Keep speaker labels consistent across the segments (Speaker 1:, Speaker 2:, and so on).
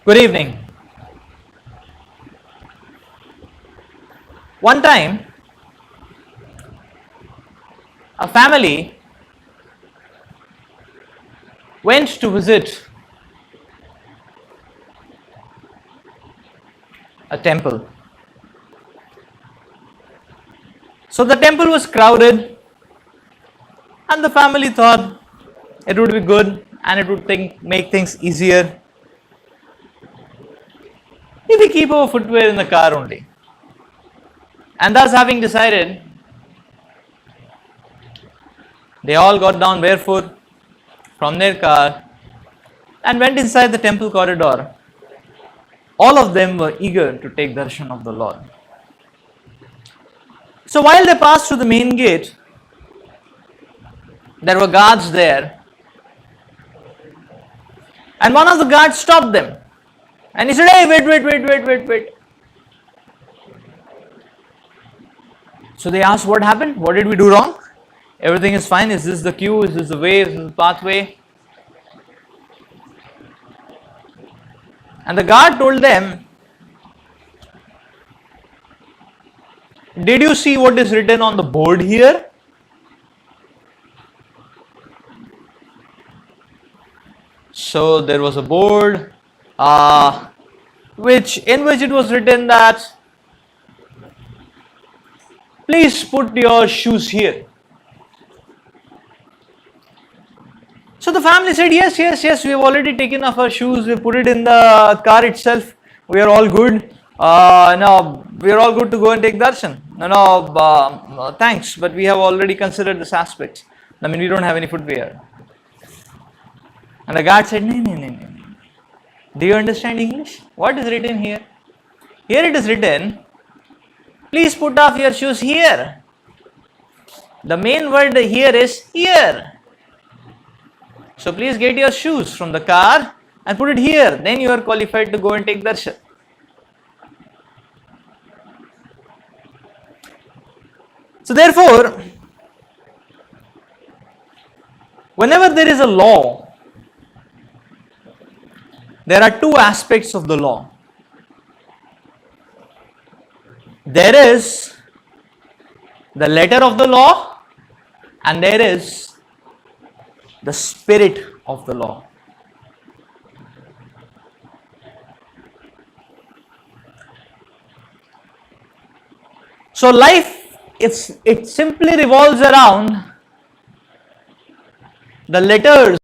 Speaker 1: Good evening. One time, a family went to visit a temple. So the temple was crowded, and the family thought it would be good and it would make things easier if we keep our footwear in the car only. And thus, having decided, they all got down barefoot from their car and went inside the temple corridor. All of them were eager to take darshan of the Lord. So while they passed through the main gate, there were guards there, and one of the guards stopped them and he said, "Hey, wait. So they asked, what happened? What did we do wrong? Everything is fine. Is this the queue? Is this the way? Is this the pathway?" And the guard told them, "Did you see what is written on the board here?" So there was a board in which it was written that, "Please put your shoes here." So the family said, yes, we have already taken off our shoes, we put it in the car itself, we are all good. No, we are all good to go and take darshan. No, thanks, but we have already considered this aspect. We don't have any footwear. And the guard said, no. Do you understand English? What is written here? Here it is written, "Please put off your shoes here." The main word here is here. So please get your shoes from the car and put it here. Then you are qualified to go and take darshan. So therefore, whenever there is a law, there are two aspects of the law. There is the letter of the law and there is the spirit of the law. So life, it simply revolves around the letters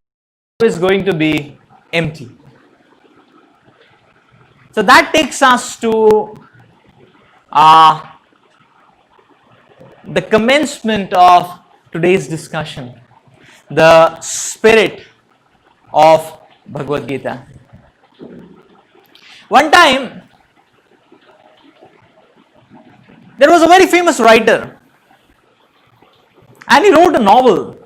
Speaker 1: is going to be empty. So that takes us to the commencement of today's discussion, the spirit of Bhagavad Gita. One time, there was a very famous writer and he wrote a novel.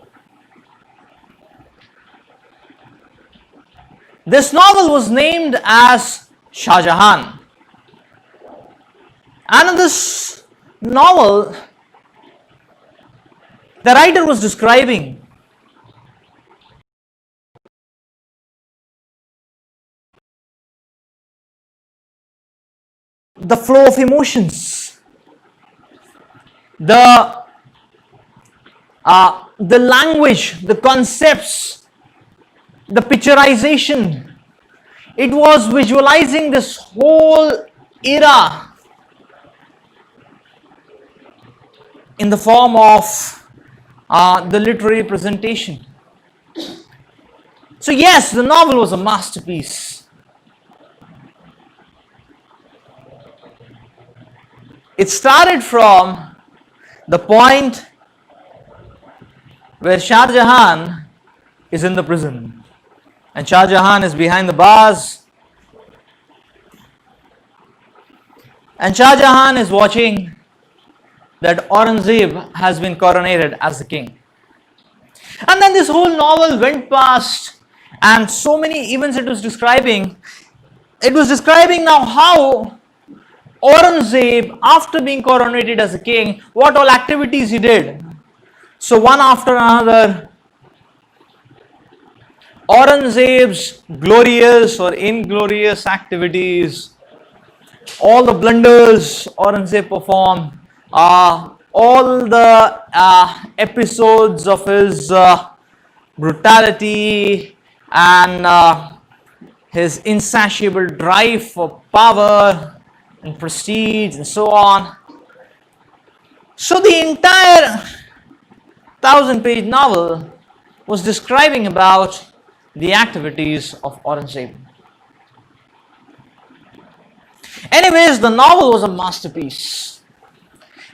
Speaker 1: This novel was named as Shah Jahan. And in this novel, the writer was describing the flow of emotions, the language, the concepts, the picturization. It was visualizing this whole era in the form of the literary presentation. So yes, the novel was a masterpiece. It started from the point where Shah Jahan is in the prison and Shah Jahan is behind the bars and Shah Jahan is watching that Aurangzeb has been coronated as the king. And then this whole novel went past and so many events it was describing now how Aurangzeb, after being coronated as a king, what all activities he did. So one after another, Aurangzeb's glorious or inglorious activities, all the blunders Aurangzeb performed, all the episodes of his brutality and his insatiable drive for power and prestige and so on. So the entire 1000-page novel was describing about the activities of Aurangzeb. Anyways, the novel was a masterpiece.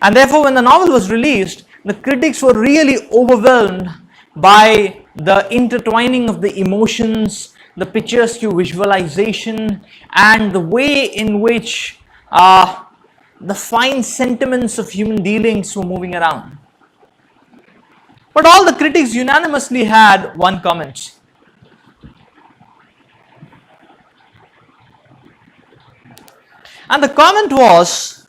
Speaker 1: And therefore, when the novel was released, the critics were really overwhelmed by the intertwining of the emotions, the picturesque visualization, and the way in which the fine sentiments of human dealings were moving around. But all the critics unanimously had one comment. And the comment was,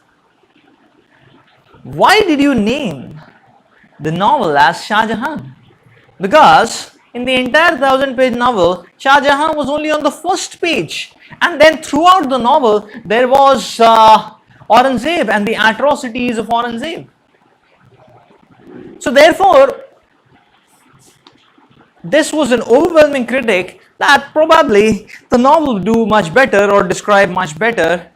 Speaker 1: why did you name the novel as Shah Jahan? Because in the entire 1000-page novel, Shah Jahan was only on the first page. And then throughout the novel, there was Aurangzeb and the atrocities of Aurangzeb. So therefore, this was an overwhelming critic that probably the novel would do much better or describe much better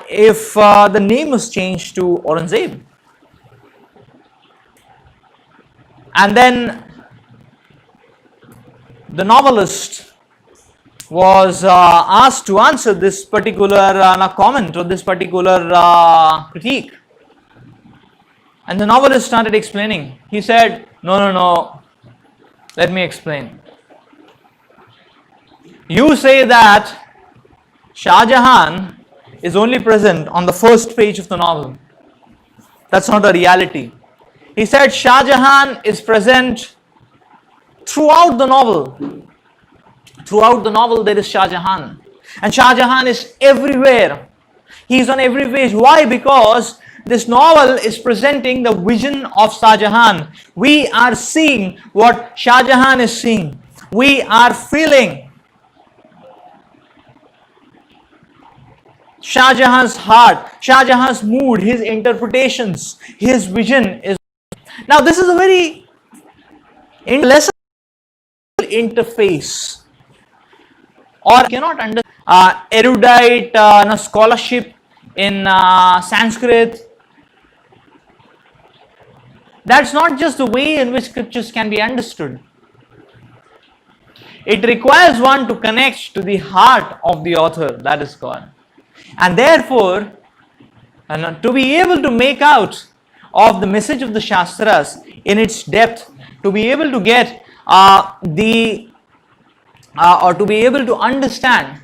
Speaker 1: if the name was changed to Aurangzeb. And then the novelist was asked to answer this particular comment or this particular critique. And the novelist started explaining. He said, no, let me explain. You say that Shah Jahan is only present on the first page of the novel. That's not the reality. He said Shah Jahan is present throughout the novel. Throughout the novel there is Shah Jahan. And Shah Jahan is everywhere. He is on every page. Why? Because this novel is presenting the vision of Shah Jahan. We are seeing what Shah Jahan is seeing. We are feeling Shah Jahan's heart, Shah Jahan's mood, his interpretations, his vision is. Now this is a very lesser interface, or cannot understand erudite scholarship in Sanskrit. That's not just the way in which scriptures can be understood. It requires one to connect to the heart of the author, that is God. And therefore, to be able to make out of the message of the Shastras in its depth, to be able to get or to be able to understand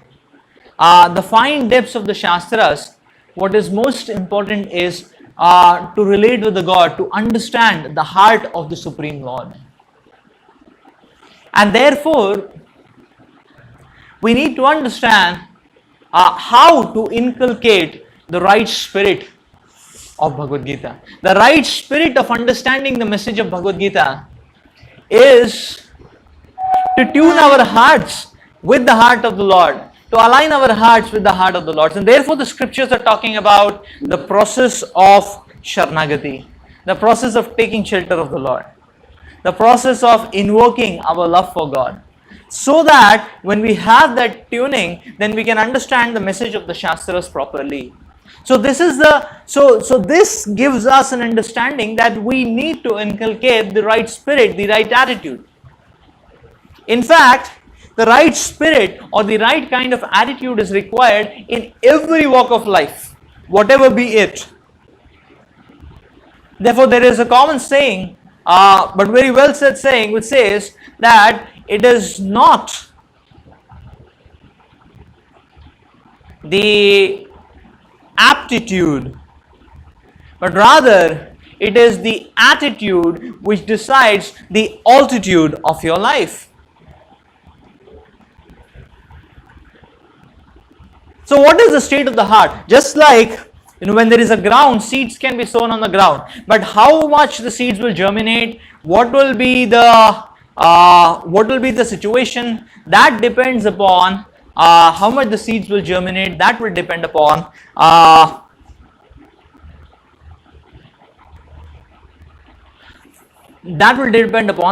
Speaker 1: the fine depths of the Shastras, what is most important is to relate with the God, to understand the heart of the Supreme Lord. And therefore, we need to understand how to inculcate the right spirit of Bhagavad Gita. The right spirit of understanding the message of Bhagavad Gita is to tune our hearts with the heart of the Lord, to align our hearts with the heart of the Lord. And therefore the scriptures are talking about the process of Sharanagati, the process of taking shelter of the Lord, the process of invoking our love for God, so that when we have that tuning, then we can understand the message of the Shastras properly. So this is this gives us an understanding that we need to inculcate the right spirit, the right attitude. In fact, the right spirit or the right kind of attitude is required in every walk of life, whatever be it. Therefore, there is a common saying, but very well said saying, which says that it is not the aptitude, but rather it is the attitude which decides the altitude of your life. So what is the state of the heart? Just like when there is a ground, seeds can be sown on the ground, but how much the seeds will germinate, what will be the What will be the situation? That depends upon how much the seeds will germinate. That will depend upon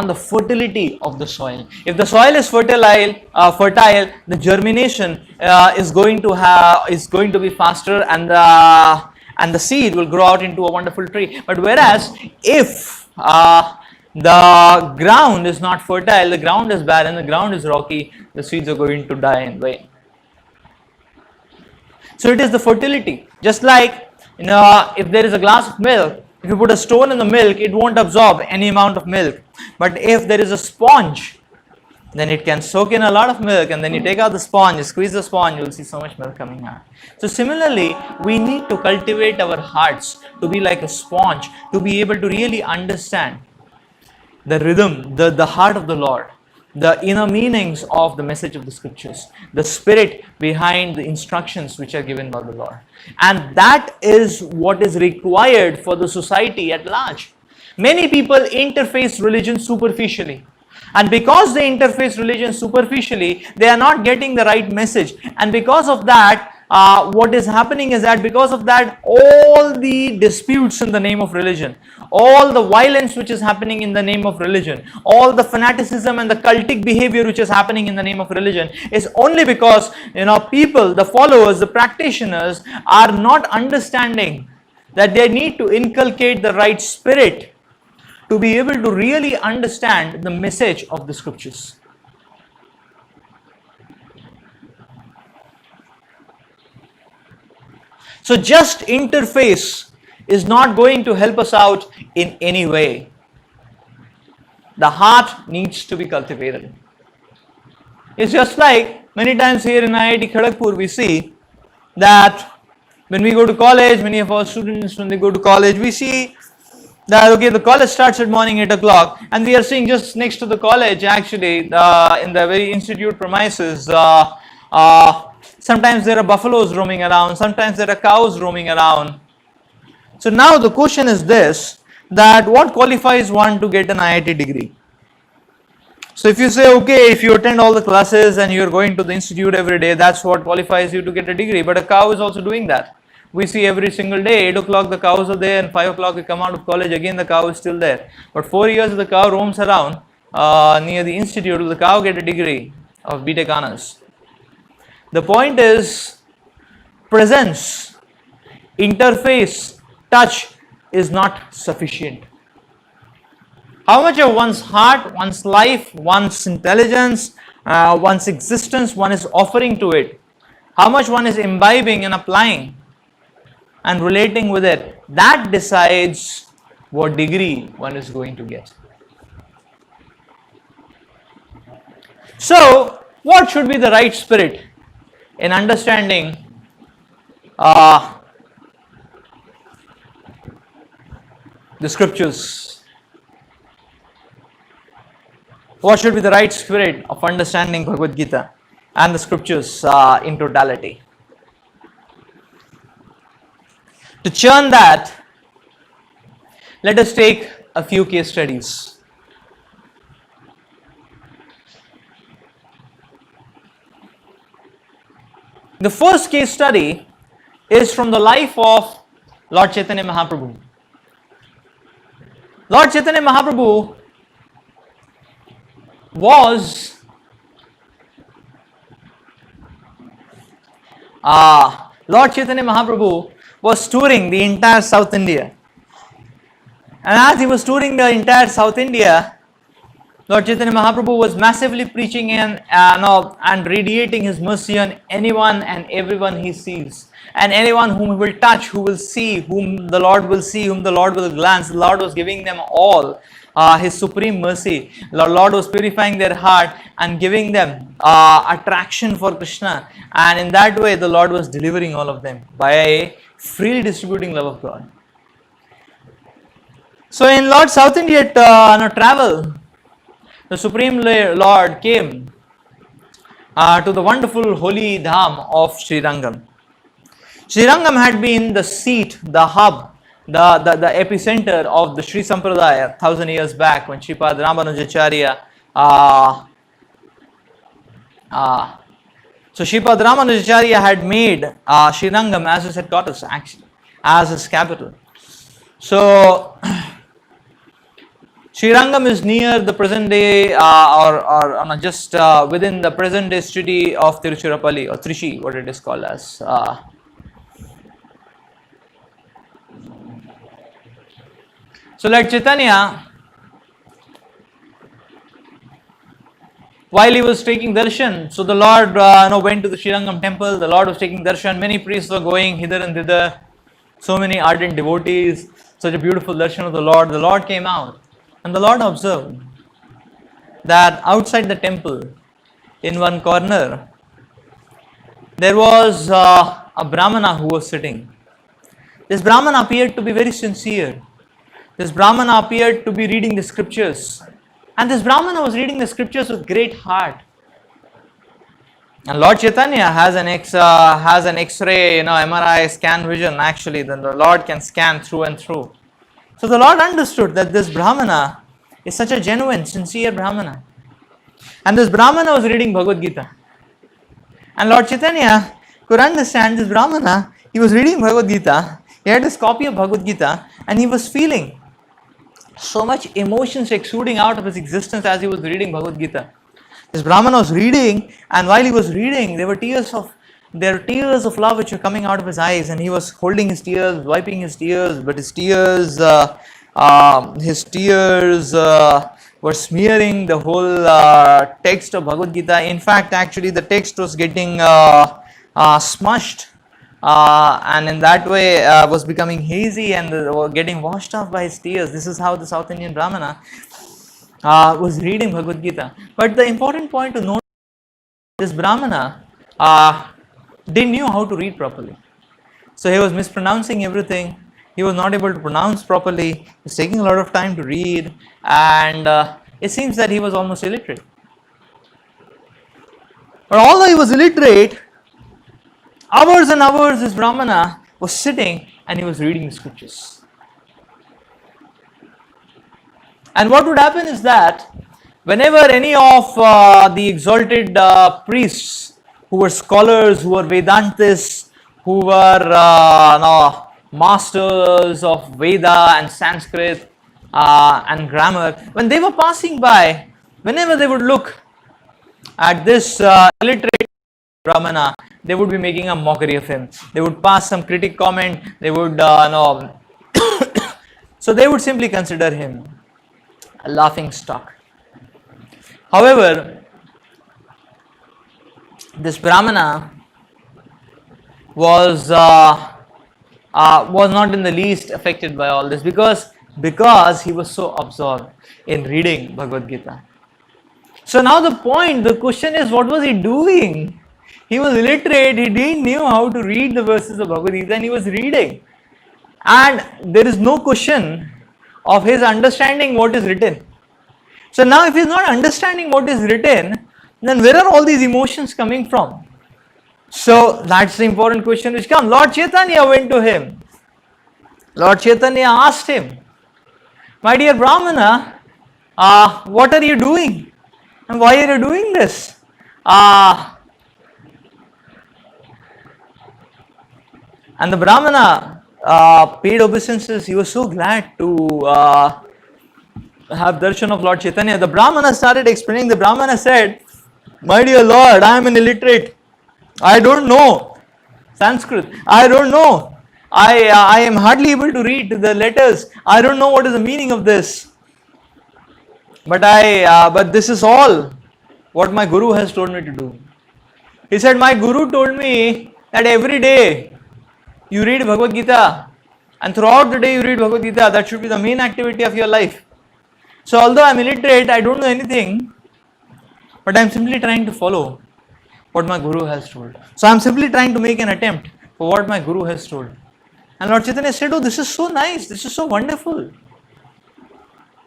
Speaker 1: the fertility of the soil. If the soil is fertile, the germination is going to be faster, and the seed will grow out into a wonderful tree. But whereas if the ground is not fertile, the ground is barren, the ground is rocky, the seeds are going to die in vain. So it is the fertility. Just like, if there is a glass of milk, if you put a stone in the milk, it won't absorb any amount of milk. But if there is a sponge, then it can soak in a lot of milk, and then you take out the sponge, you squeeze the sponge, you will see so much milk coming out. So similarly, we need to cultivate our hearts to be like a sponge, to be able to really understand the rhythm, the heart of the Lord, the inner meanings of the message of the scriptures, the spirit behind the instructions which are given by the Lord. And that is what is required for the society at large. Many people interface religion superficially. And because they interface religion superficially, they are not getting the right message. And because of that, what is happening is that because of that, all the disputes in the name of religion, all the violence which is happening in the name of religion, all the fanaticism and the cultic behavior which is happening in the name of religion is only because people, the followers, the practitioners are not understanding that they need to inculcate the right spirit to be able to really understand the message of the scriptures. So just interface is not going to help us out in any way. The heart needs to be cultivated. It's just like many times here in IIT Kharagpur we see that when we go to college, many of our students, when they go to college, we see that the college starts at morning 8 o'clock, and we are seeing just next to the college, actually, in the very institute premises, sometimes there are buffaloes roaming around, sometimes there are cows roaming around. So now the question is this, that what qualifies one to get an IIT degree? So if you say, okay, if you attend all the classes and you're going to the institute every day, that's what qualifies you to get a degree. But a cow is also doing that. We see every single day, 8 o'clock the cows are there, and 5 o'clock we come out of college, again the cow is still there. But 4 years the cow roams around near the institute. Will the cow get a degree of BTech honors? The point is, presence, interface, touch is not sufficient. How much of one's heart, one's life, one's intelligence, one's existence one is offering to it, how much one is imbibing and applying and relating with it, that decides what degree one is going to get. So, what should be the right spirit in understanding the scriptures? What should be the right spirit of understanding Bhagavad Gita and the scriptures in totality? To churn that, let us take a few case studies. The first case study is from the life of Lord Chaitanya Mahaprabhu. Lord Chaitanya Mahaprabhu was touring the entire South India. And as he was touring the entire South India, Lord Chaitanya Mahaprabhu was massively preaching and radiating his mercy on anyone and everyone he sees. And anyone whom he will touch, who will see, whom the Lord will see, whom the Lord will glance. The Lord was giving them all His supreme mercy. The Lord was purifying their heart and giving them attraction for Krishna. And in that way, the Lord was delivering all of them by a freely distributing love of God. So in Lord South India travel, the Supreme Lord came to the wonderful holy dham of Sri Rangam. Sri Rangam had been the seat, the hub, the epicenter of the Sri Sampradaya 1000 years back when Sripad Ramanujacharya Uh, uh, so Sripad Ramanujacharya had made Srirangam as his headquarters, actually, as his capital. So Srirangam is near the present day or just within the present day city of Tiruchirappalli or Trichy, what it is called as. So Lord Chaitanya, while he was taking darshan, so the Lord went to the Srirangam temple, the Lord was taking darshan, many priests were going hither and thither, so many ardent devotees, such a beautiful darshan of the Lord came out and the Lord observed that outside the temple, in one corner, there was a Brahmana who was sitting. This Brahmana appeared to be very sincere. This Brahmana appeared to be reading the scriptures. And this Brahmana was reading the scriptures with great heart. And Lord Chaitanya has an X-ray, MRI scan vision. Actually, then the Lord can scan through and through. So the Lord understood that this Brahmana is such a genuine, sincere Brahmana. And this Brahmana was reading Bhagavad Gita. And Lord Chaitanya could understand this Brahmana. He was reading Bhagavad Gita. He had this copy of Bhagavad Gita and he was feeling so much emotions exuding out of his existence as he was reading Bhagavad Gita. This Brahmana was reading, and while he was reading, there were tears of love which were coming out of his eyes, and he was holding his tears, wiping his tears, but his tears were smearing the whole text of Bhagavad Gita. In fact, actually, the text was getting smushed. And in that way was becoming hazy and getting washed off by his tears. This is how the South Indian Brahmana was reading Bhagavad Gita. But the important point to note, this Brahmana didn't know how to read properly. So he was mispronouncing everything. He was not able to pronounce properly. He was taking a lot of time to read, and it seems that he was almost illiterate. But although he was illiterate, hours and hours this Brahmana was sitting and he was reading the scriptures. And what would happen is that whenever any of the exalted priests who were scholars, who were Vedantists, who were masters of Veda and Sanskrit and grammar, when they were passing by, whenever they would look at this illiterate Brahmana, they would be making a mockery of him. They would pass some critic comment. They would so they would simply consider him a laughing stock. However, this Brahmana was not in the least affected by all this because he was so absorbed in reading Bhagavad Gita. So now the question is, what was he doing? He was illiterate, he didn't know how to read the verses of Bhagavad Gita, and he was reading. And there is no question of his understanding what is written. So now if he is not understanding what is written, then where are all these emotions coming from? So that's the important question which comes. Lord Chaitanya went to him. Lord Chaitanya asked him, "My dear Brahmana, what are you doing? And why are you doing this?" And the Brahmana paid obeisances. He was so glad to have darshan of Lord Chaitanya. The Brahmana started explaining. The Brahmana said, "My dear Lord, I am an illiterate. I don't know Sanskrit. I don't know. I am hardly able to read the letters. I don't know what is the meaning of this. But this is all what my Guru has told me to do." He said, "My Guru told me that every day you read Bhagavad Gita, and throughout the day you read Bhagavad Gita. That should be the main activity of your life. So although I am illiterate, I don't know anything, but I am simply trying to follow what my Guru has told. So I am simply trying to make an attempt for what my Guru has told." And Lord Chaitanya said, "Oh, this is so nice, this is so wonderful.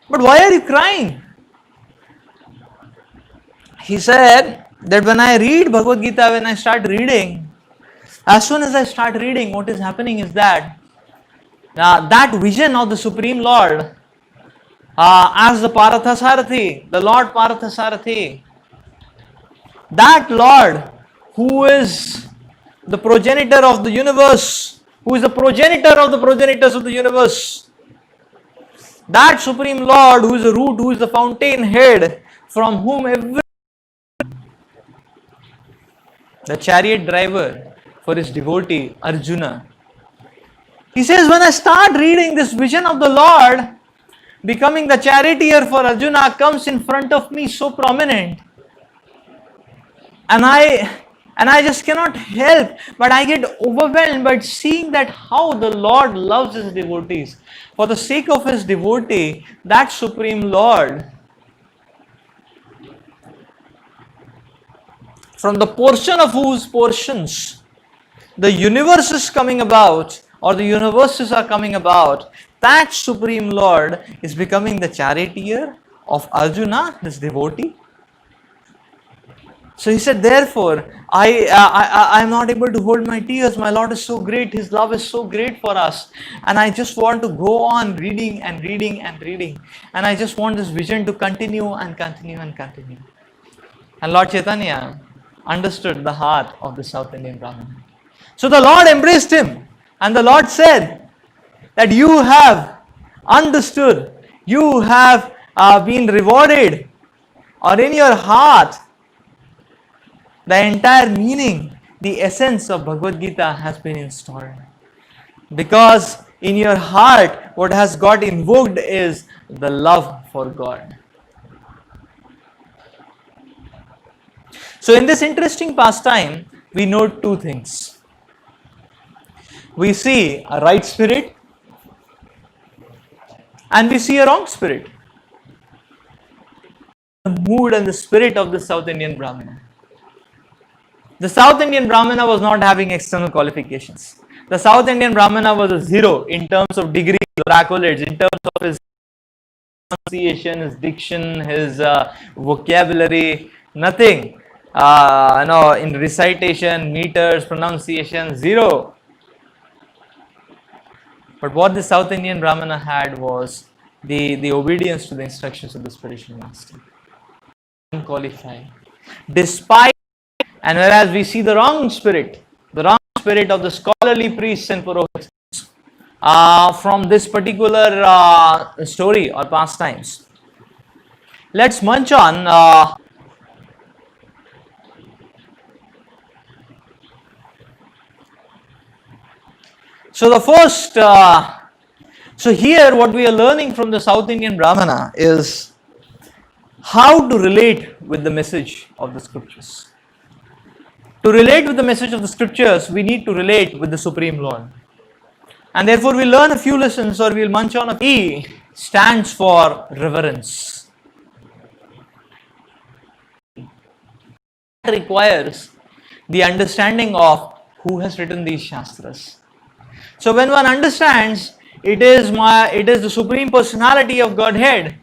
Speaker 1: But why are you crying?" He said that when I read Bhagavad Gita, when I start reading, as soon as I start reading, what is happening is that that vision of the Supreme Lord as the Parathasarathi, the Lord Parathasarathi. That Lord who is the progenitor of the universe, who is the progenitor of the progenitors of the universe. That Supreme Lord who is the root, who is the fountain head, from whom every the chariot driver for his devotee Arjuna. He says, when I start reading this vision of the Lord becoming the charioteer for Arjuna comes in front of me so prominent, and I just cannot help but I get overwhelmed by seeing that how the Lord loves his devotees. For the sake of his devotee, that Supreme Lord, from the portion of whose portions the universe is coming about, or the universes are coming about, that Supreme Lord is becoming the charioteer of Arjuna, this devotee. So he said, therefore, I am not able to hold my tears. My Lord is so great. His love is so great for us. And I just want to go on reading and reading and reading. And I just want this vision to continue and continue and continue. And Lord Chaitanya understood the heart of the South Indian Brahmana. So the Lord embraced him. And the Lord said that you have understood, you have been rewarded, or in your heart, the entire meaning, the essence of Bhagavad Gita has been installed. Because in your heart, what has got invoked is the love for God. So in this interesting pastime, we note two things. We see a right spirit and we see a wrong spirit. The mood and the spirit of the South Indian Brahmana. The South Indian Brahmana was not having external qualifications. The South Indian Brahmana was a zero in terms of degrees or accolades, in terms of his pronunciation, his diction, his vocabulary, nothing. In recitation, meters, pronunciation, zero. But what the South Indian Brahmana had was the obedience to the instructions of the spiritual master. Unqualified. Despite, and whereas we see the wrong spirit of the scholarly priests and purohits from this particular story or pastimes. Let's munch on. So the first, so here what we are learning from the South Indian Brahmana is how to relate with the message of the scriptures. To relate with the message of the scriptures, we need to relate with the Supreme Lord. And therefore we'll learn a few lessons, or we'll munch on. E stands for reverence. It requires the understanding of who has written these Shastras. So when one understands it is the Supreme Personality of Godhead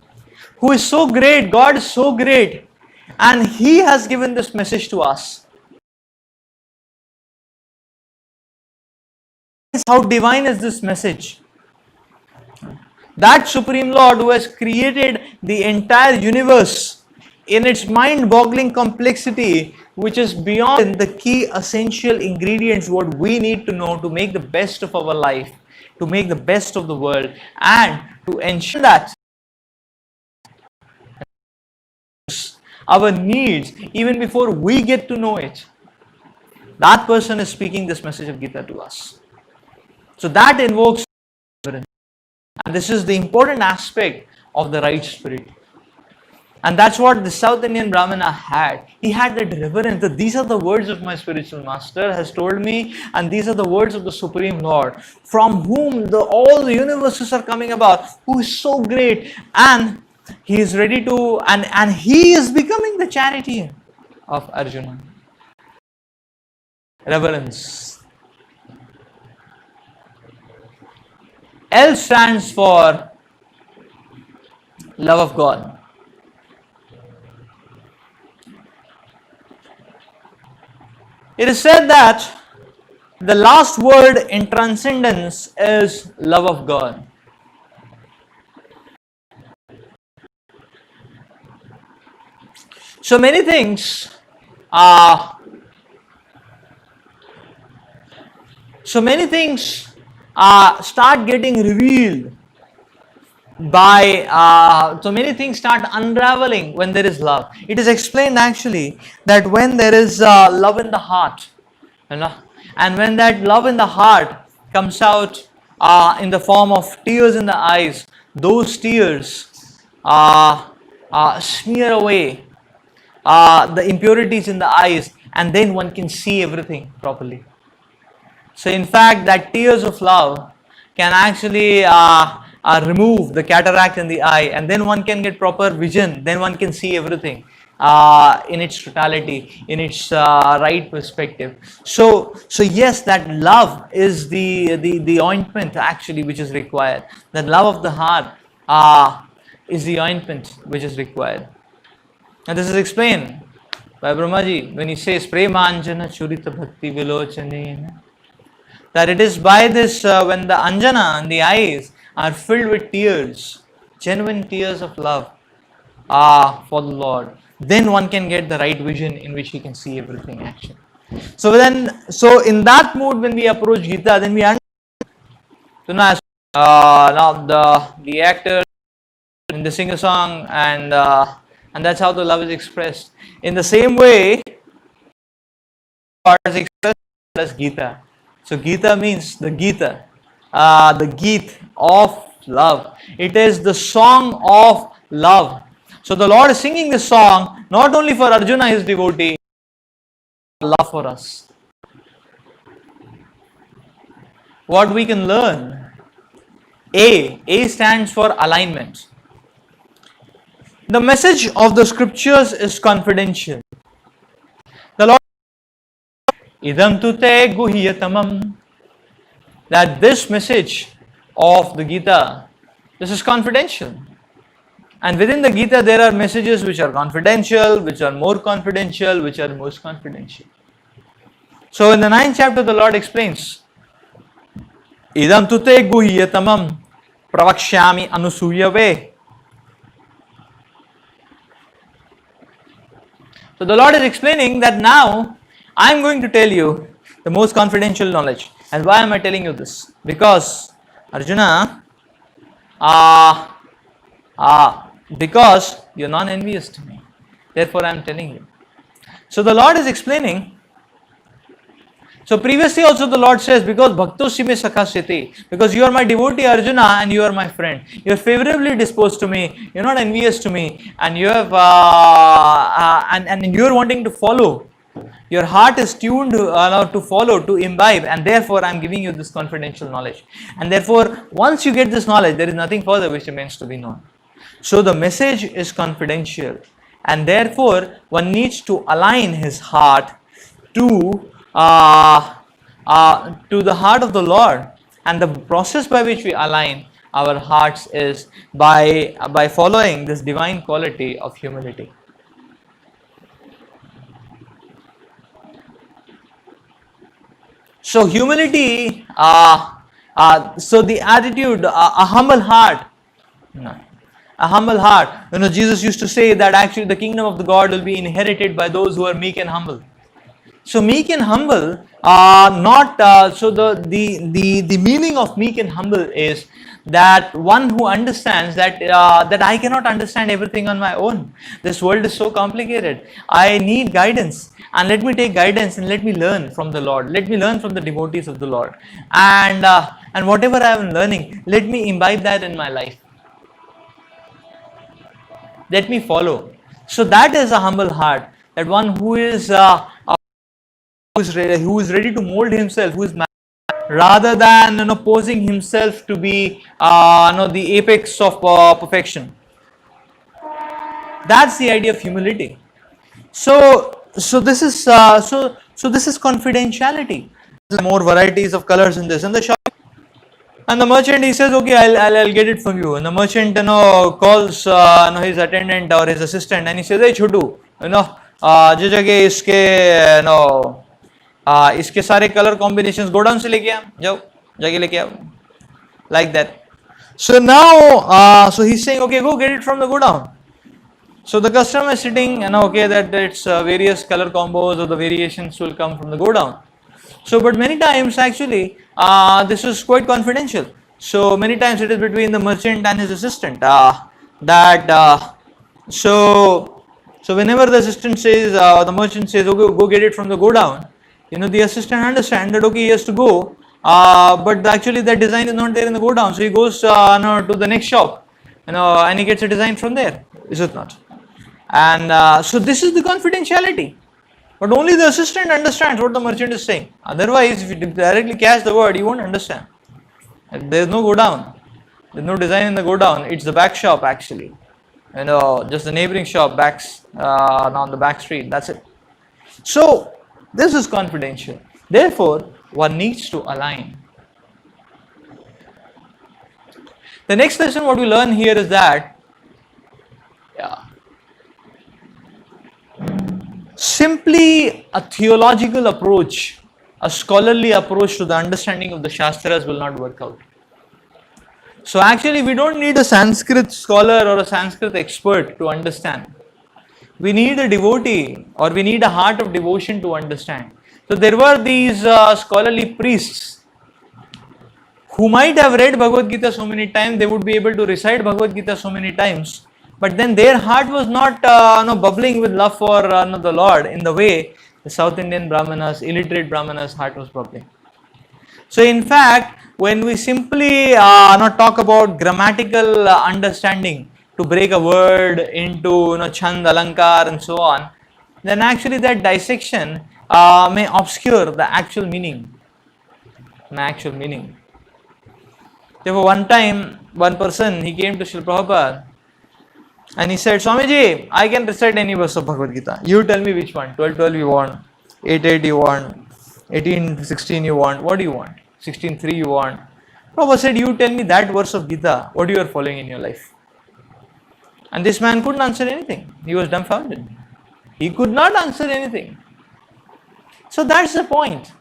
Speaker 1: who is so great, God is so great, and He has given this message to us. How divine is this message? That Supreme Lord who has created the entire universe in its mind-boggling complexity, which is beyond the key essential ingredients what we need to know to make the best of our life, to make the best of the world, and to ensure that our needs even before we get to know it. That person is speaking this message of Gita to us. So that invokes reverence. And this is the important aspect of the right spirit. And that's what the South Indian Brahmana had. He had that reverence that these are the words of my spiritual master has told me, and these are the words of the Supreme Lord, from whom all the universes are coming about, who is so great, and he is ready to, and he is becoming the charioteer of Arjuna. Reverence. L stands for love of God. It is said that the last word in transcendence is love of God. So many things uh, start getting revealed by so many things start unraveling when there is love. It is explained actually that when there is love in the heart, you know, and when that love in the heart comes out in the form of tears in the eyes, those tears smear away the impurities in the eyes, and then one can see everything properly. So, in fact, that tears of love can actually remove the cataract in the eye, and then one can get proper vision. Then one can see everything in its totality, in its right perspective. So yes, that love is the ointment actually which is required. That love of the heart is the ointment which is required. And this is explained by Brahmaji when he says Premanjana Churita Bhakti Vilochane, that it is by this when the anjana and the eyes are filled with tears, genuine tears of love for the Lord, then one can get the right vision in which he can see everything actually. So in that mood when we approach Gita, then we understand. So now the actor and they sing a song, and that's how the love is expressed. In the same way, God is expressed as Gita. So Gita means the Gita, the Geet of love. It is the song of love. So the Lord is singing this song not only for Arjuna, his devotee, but love for us. What we can learn, A stands for alignment. The message of the scriptures is confidential. The Lord Idam tute guhyatamam, that this message of the Gita, this is confidential. And within the Gita there are messages which are confidential, which are more confidential, which are most confidential. So in the 9th chapter the Lord explains, Idam tute guhyatamam pravakshyami anusuyave. So the Lord is explaining that now I am going to tell you the most confidential knowledge. And why am I telling you this? Because Arjuna, because you are non-envious to me. Therefore I am telling you. So the Lord is explaining. So previously also the Lord says, because bhaktosi me sakhasyati, because you are my devotee Arjuna and you are my friend. You are favorably disposed to me. You are not envious to me, and you have and you are wanting to follow. Your heart is tuned to follow, to imbibe, and therefore I am giving you this confidential knowledge. And therefore, once you get this knowledge, there is nothing further which remains to be known. So the message is confidential, and therefore one needs to align his heart to the heart of the Lord. And the process by which we align our hearts is by following this divine quality of humility. So humility, so the attitude, a humble heart. A humble heart. Jesus used to say that actually the kingdom of the God will be inherited by those who are meek and humble. So meek and humble so the meaning of meek and humble is that one who understands that that I cannot understand everything on my own. This world is so complicated. I need guidance, and let me take guidance and let me learn from the Lord. Let me learn from the devotees of the Lord, and whatever I am learning, let me imbibe that in my life. Let me follow. So that is a humble heart. That one who is ready to mold himself, who is rather than posing himself to be the apex of perfection. That's the idea of humility. So this is this is confidentiality. There are more varieties of colors in this, and the shop. And the merchant, he says, okay, I'll get it from you. And the merchant calls his attendant or his assistant, and he says, hey Chotu, जो जगह इसके इसके सारे colour combinations godown से लेके आ जाओ, जाके लेके आओ, like that. So now so he's saying, okay, go get it from the godown. So the customer is sitting and okay that its various color combos or the variations will come from the go down. So but many times actually this is quite confidential. So many times it is between the merchant and his assistant that so so whenever the assistant says the merchant says okay go get it from the go down, the assistant understands that okay he has to go but actually that design is not there in the go down, so he goes to the next shop and he gets a design from there, is it not? And so this is the confidentiality. But only the assistant understands what the merchant is saying. Otherwise, if you directly catch the word, you won't understand. There is no go down. There is no design in the go down. It's the back shop actually. Just the neighboring shop backs on the back street. That's it. So this is confidential. Therefore, one needs to align. The next lesson what we learn here is that simply a theological approach, a scholarly approach to the understanding of the Shastras will not work out. So actually we don't need a Sanskrit scholar or a Sanskrit expert to understand. We need a devotee or we need a heart of devotion to understand. So there were these scholarly priests who might have read Bhagavad Gita so many times, they would be able to recite Bhagavad Gita so many times, but then their heart was not bubbling with love for the Lord in the way the South Indian Brahmanas, illiterate Brahmanas' heart was bubbling. So in fact, when we simply not talk about grammatical understanding to break a word into chand, alankar and so on, then actually that dissection may obscure the actual meaning. Therefore, one time, one person, he came to Srila Prabhupada and he said, Swamiji, I can recite any verse of Bhagavad Gita. You tell me which one. 12 you want, 8 you want, 18:16 you want. What do you want? 16:3 you want. Prabhupada said, you tell me that verse of Gita, what you are following in your life. And this man couldn't answer anything. He was dumbfounded. He could not answer anything. So that's the point.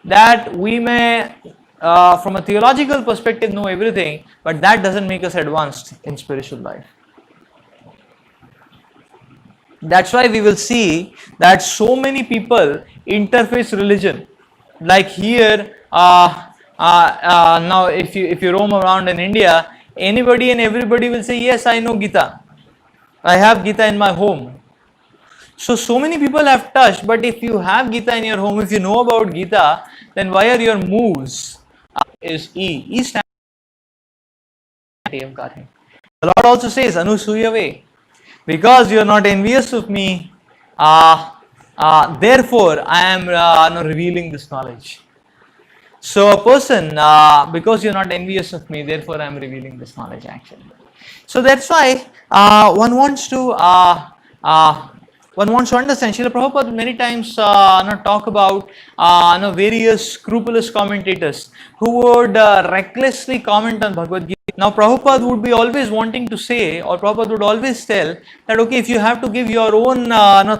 Speaker 1: That we may from a theological perspective know everything, but that doesn't make us advanced in spiritual life. That's why we will see that so many people interface religion. Like here, now if you roam around in India, anybody and everybody will say, yes, I know Gita. I have Gita in my home. So many people have touched, but if you have Gita in your home, if you know about Gita, then why are your moves? Is E. E stands for the Lord also says, Anusuya way. Because you are not envious of me, therefore I am revealing this knowledge. So a person, because you are not envious of me, therefore I am revealing this knowledge actually. So that's why one wants to understand. Srila Prabhupada many times talk about various scrupulous commentators who would recklessly comment on Bhagavad Gita. Now Prabhupada would be always wanting to say, or Prabhupada would always tell that okay, if you have to give your own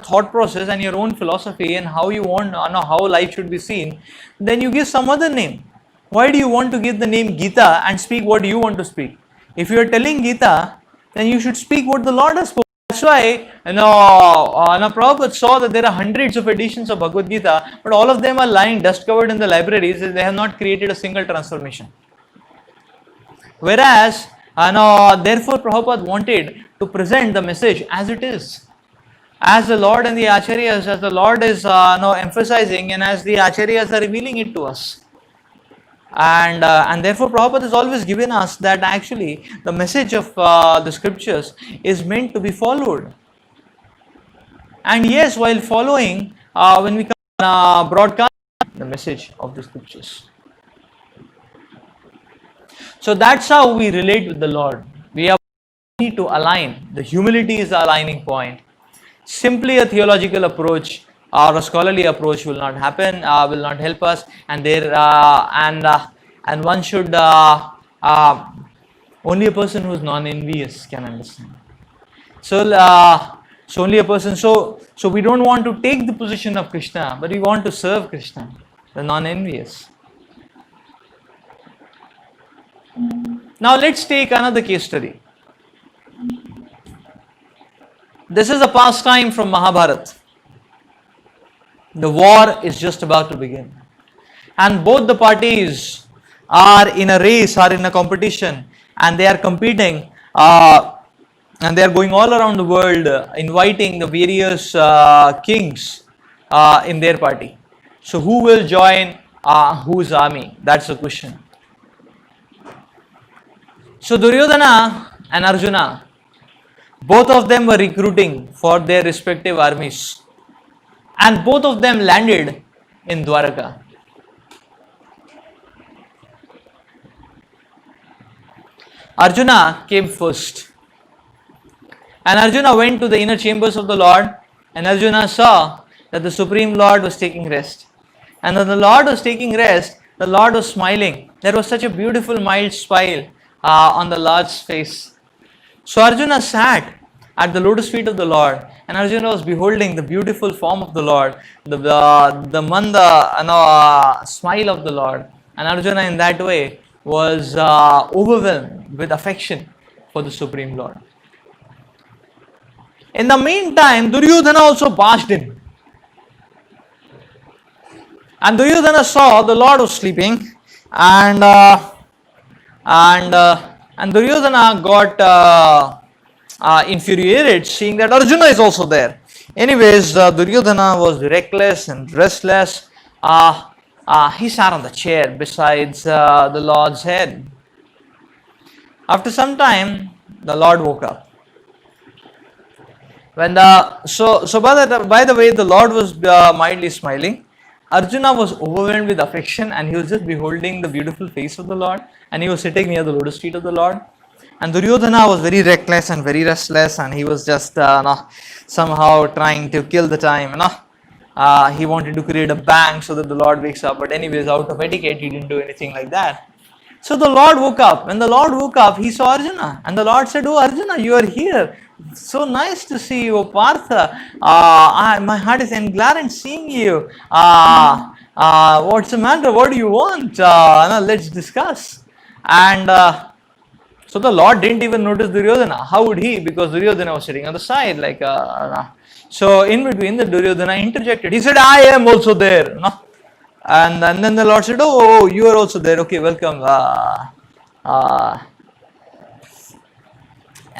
Speaker 1: thought process and your own philosophy and how you want how life should be seen, then you give some other name. Why do you want to give the name Gita and speak what you want to speak? If you are telling Gita, then you should speak what the Lord has spoken. That's why Prabhupada saw that there are hundreds of editions of Bhagavad Gita, but all of them are lying dust covered in the libraries. They have not created a single transformation. Whereas, therefore Prabhupada wanted to present the message as it is. As the Lord and the Acharyas, as the Lord is emphasizing and as the Acharyas are revealing it to us. And therefore Prabhupada has always given us that actually the message of the scriptures is meant to be followed. And yes, while following, when we broadcast the message of the scriptures. So that's how we relate with the Lord. We need to align. The humility is the aligning point. Simply a theological approach or a scholarly approach will not happen, will not help us, and one should only a person who is non-envious can understand. So only a person. So we don't want to take the position of Krishna, but we want to serve Krishna, the non-envious. Now let's take another case study. This is a pastime from Mahabharata. The war is just about to begin. And both the parties are in a race, are in a competition, and they are competing, and they are going all around the world, inviting the various kings in their party. So, who will join whose army? That's the question. So, Duryodhana and Arjuna, both of them were recruiting for their respective armies, and both of them landed in Dwaraka. Arjuna came first, and Arjuna went to the inner chambers of the Lord, and Arjuna saw that the Supreme Lord was taking rest. And when the Lord was taking rest, the Lord was smiling. There was such a beautiful mild smile on the Lord's face. So Arjuna sat at the lotus feet of the Lord, and Arjuna was beholding the beautiful form of the Lord, the manda smile of the Lord, and Arjuna in that way was overwhelmed with affection for the Supreme Lord. In the meantime, Duryodhana also barged in, and Duryodhana saw the Lord was sleeping, and Duryodhana got infuriated seeing that Arjuna is also there. Anyways, Duryodhana was reckless and restless. He sat on the chair besides the Lord's head. After some time, the Lord woke up. When by the way, the Lord was mildly smiling. Arjuna was overwhelmed with affection, and he was just beholding the beautiful face of the Lord, and he was sitting near the lotus feet of the Lord. And Duryodhana was very reckless and very restless, and he was just somehow trying to kill the time. He wanted to create a bang so that the Lord wakes up, but anyways, out of etiquette, he didn't do anything like that. So the Lord woke up. When the Lord woke up, he saw Arjuna, and the Lord said, "Oh Arjuna, you are here. So nice to see you, Partha. My heart is glad in seeing you. What's the matter? What do you want? Let's discuss." And so the Lord didn't even notice Duryodhana. How would he? Because Duryodhana was sitting on the side, so in between, the Duryodhana interjected. He said, "I am also there." And then the Lord said, "Oh, you are also there. Okay, welcome."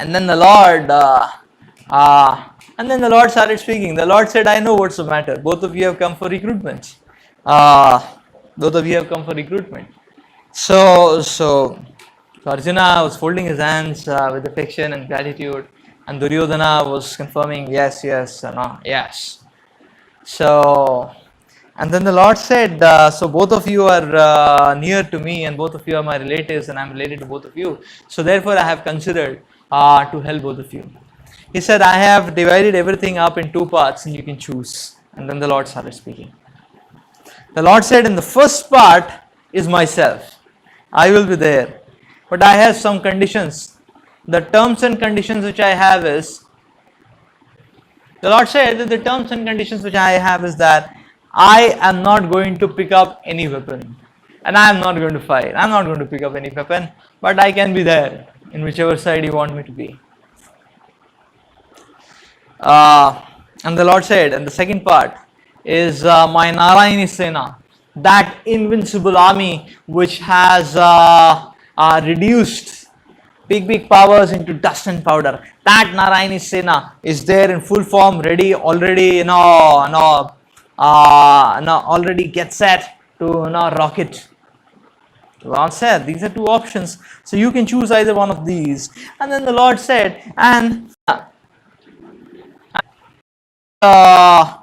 Speaker 1: And then the Lord started speaking. The Lord said, "I know what's the matter. Both of you have come for recruitment. So Arjuna was folding his hands with affection and gratitude, and Duryodhana was confirming, yes. So, and then the Lord said, "So both of you are near to me, and both of you are my relatives, and I am related to both of you. So therefore, I have considered to help both of you." He said, "I have divided everything up in two parts, and you can choose." And then the Lord started speaking. The Lord said, "In the first part is myself. I will be there. But I have some conditions. The terms and conditions which I have is," the Lord said that the terms and conditions which I have is that I am not going to pick up any weapon. And I am not going to fight. I am not going to pick up any weapon. But I can be there in whichever side you want me to be. And the Lord said, and the second part is my Narayani Sena, that invincible army which has reduced big powers into dust and powder. That Narayani Sena is there in full form, ready, already, already get set to rock it. The Lord said, these are two options, so you can choose either one of these. And then the Lord said, and I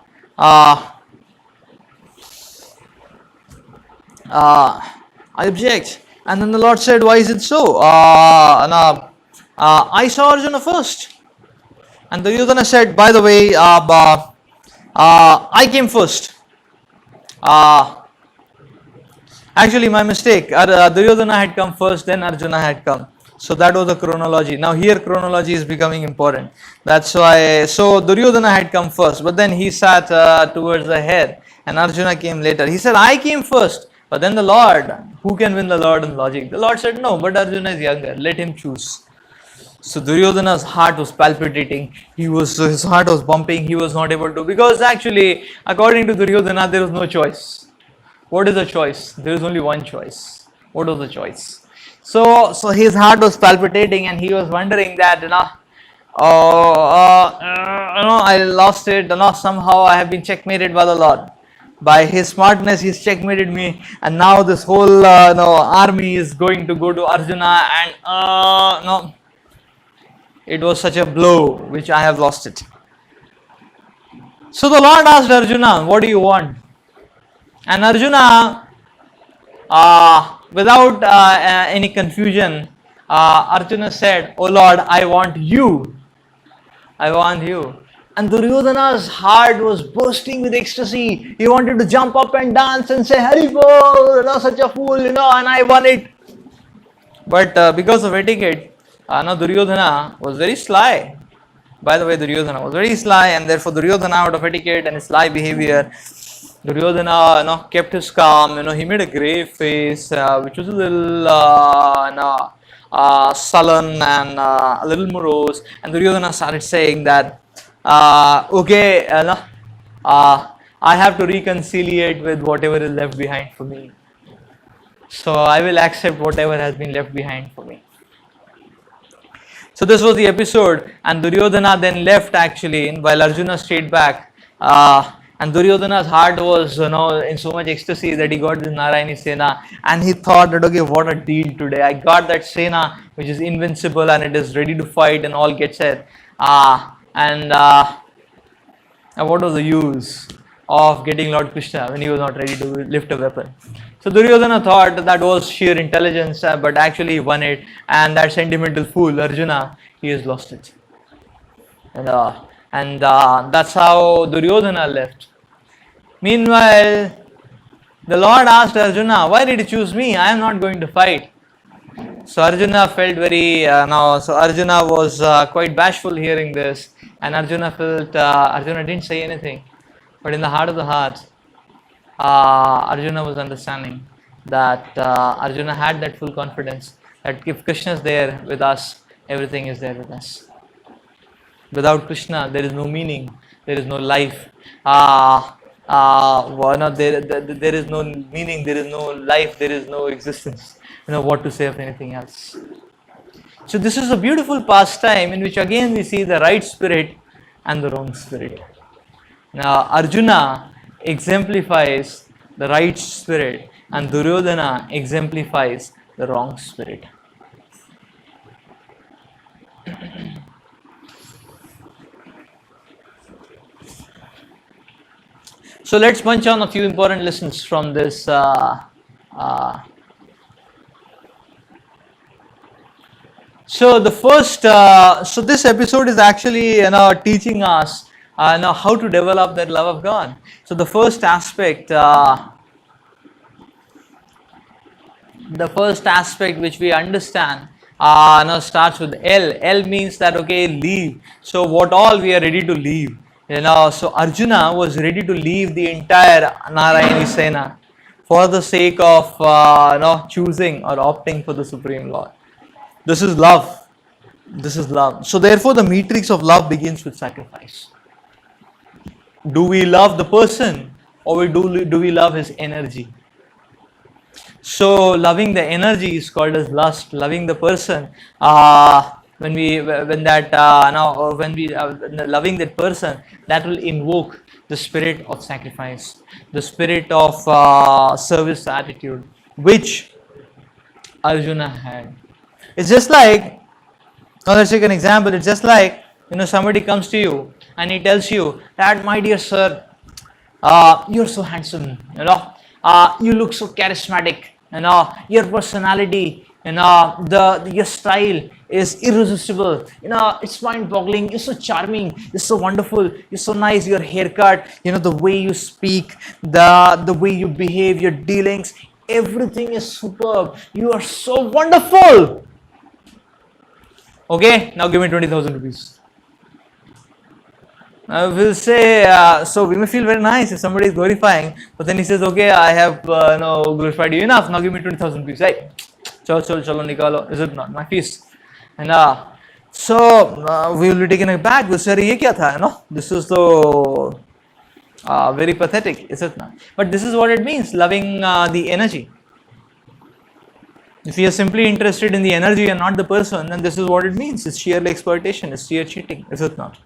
Speaker 1: object. And then the Lord said, why is it so? I saw Arjuna first. And Duryodhana said, by the way, I came first. Actually, my mistake. Duryodhana had come first, then Arjuna had come. So that was the chronology. Now here chronology is becoming important. That's why. So Duryodhana had come first, but then he sat towards the head, and Arjuna came later. He said, I came first. But then the Lord, who can win the Lord in logic? The Lord said, no, but Arjuna is younger. Let him choose. So Duryodhana's heart was palpitating. His heart was bumping. He was not able to, because actually, according to Duryodhana, there was no choice. What is the choice? There is only one choice. What was the choice? So his heart was palpitating, and he was wondering that, I lost it. Somehow I have been checkmated by the Lord. By his smartness, he's checkmated me, and now this whole army is going to go to Arjuna, and no, it was such a blow which I have lost it. So the Lord asked Arjuna, "What do you want?" And Arjuna, without any confusion, Arjuna said, "Oh Lord, I want you. I want you." And Duryodhana's heart was bursting with ecstasy. He wanted to jump up and dance and say, "Hari Bol, such a fool, and I won it." But because of etiquette, Duryodhana was very sly. By the way, Duryodhana was very sly, and therefore Duryodhana, out of etiquette and his sly behavior, Duryodhana, kept his calm. He made a grave face, which was a little, sullen and a little morose. And Duryodhana started saying that, "Okay, I have to reconciliate with whatever is left behind for me. So I will accept whatever has been left behind for me." So this was the episode, and Duryodhana then left actually, while Arjuna stayed back. And Duryodhana's heart was, in so much ecstasy that he got this Narayani Sena, and he thought that, okay, what a deal today. I got that Sena which is invincible and it is ready to fight and all get set. And what was the use of getting Lord Krishna when he was not ready to lift a weapon? So Duryodhana thought that was sheer intelligence, but actually he won it, and that sentimental fool Arjuna, he has lost it. And that's how Duryodhana left. Meanwhile, the Lord asked Arjuna, "Why did you choose me? I am not going to fight." So Arjuna felt very, so Arjuna was quite bashful hearing this, and Arjuna felt, Arjuna didn't say anything. But in the heart of the heart, Arjuna was understanding that Arjuna had that full confidence that if Krishna is there with us, everything is there with us. Without Krishna, there is no meaning, there is no life. There is no meaning, there is no life, there is no existence. What to say of anything else. So this is a beautiful pastime in which again we see the right spirit and the wrong spirit. Now Arjuna exemplifies the right spirit and Duryodhana exemplifies the wrong spirit. So let's punch on a few important lessons from this. So the first, so this episode is actually teaching us how to develop that love of God. So the first aspect, which we understand now starts with L. L means that leave. So what all we are ready to leave. So Arjuna was ready to leave the entire Narayani Sena for the sake of choosing or opting for the Supreme Lord. This is love. This is love. So therefore the matrix of love begins with sacrifice. Do we love the person or do we love his energy? So loving the energy is called as lust. Loving the person, loving that person, that will invoke the spirit of sacrifice, the spirit of service attitude, which Arjuna had. It's just like, now let's take an example. It's just like, somebody comes to you and he tells you that, "My dear sir, you're so handsome, you look so charismatic, your personality, your style is irresistible, it's mind-boggling, you're so charming, you're so wonderful, you're so nice, your haircut, the way you speak, the way you behave, your dealings, everything is superb, you are so wonderful. Okay, now give me 20,000 rupees. We'll say, so we may feel very nice if somebody is glorifying, but then he says, "Okay, I have glorified you enough, now give me 20,000 rupees. Hey, chalo, nikalo, is it not my feast?" And So we will be taken aback. We'll say, "Ye kya tha?" This is so very pathetic, is it not? But this is what it means: loving the energy. If you are simply interested in the energy and not the person, then this is what it means. It's sheer exploitation. It's sheer cheating, is it not?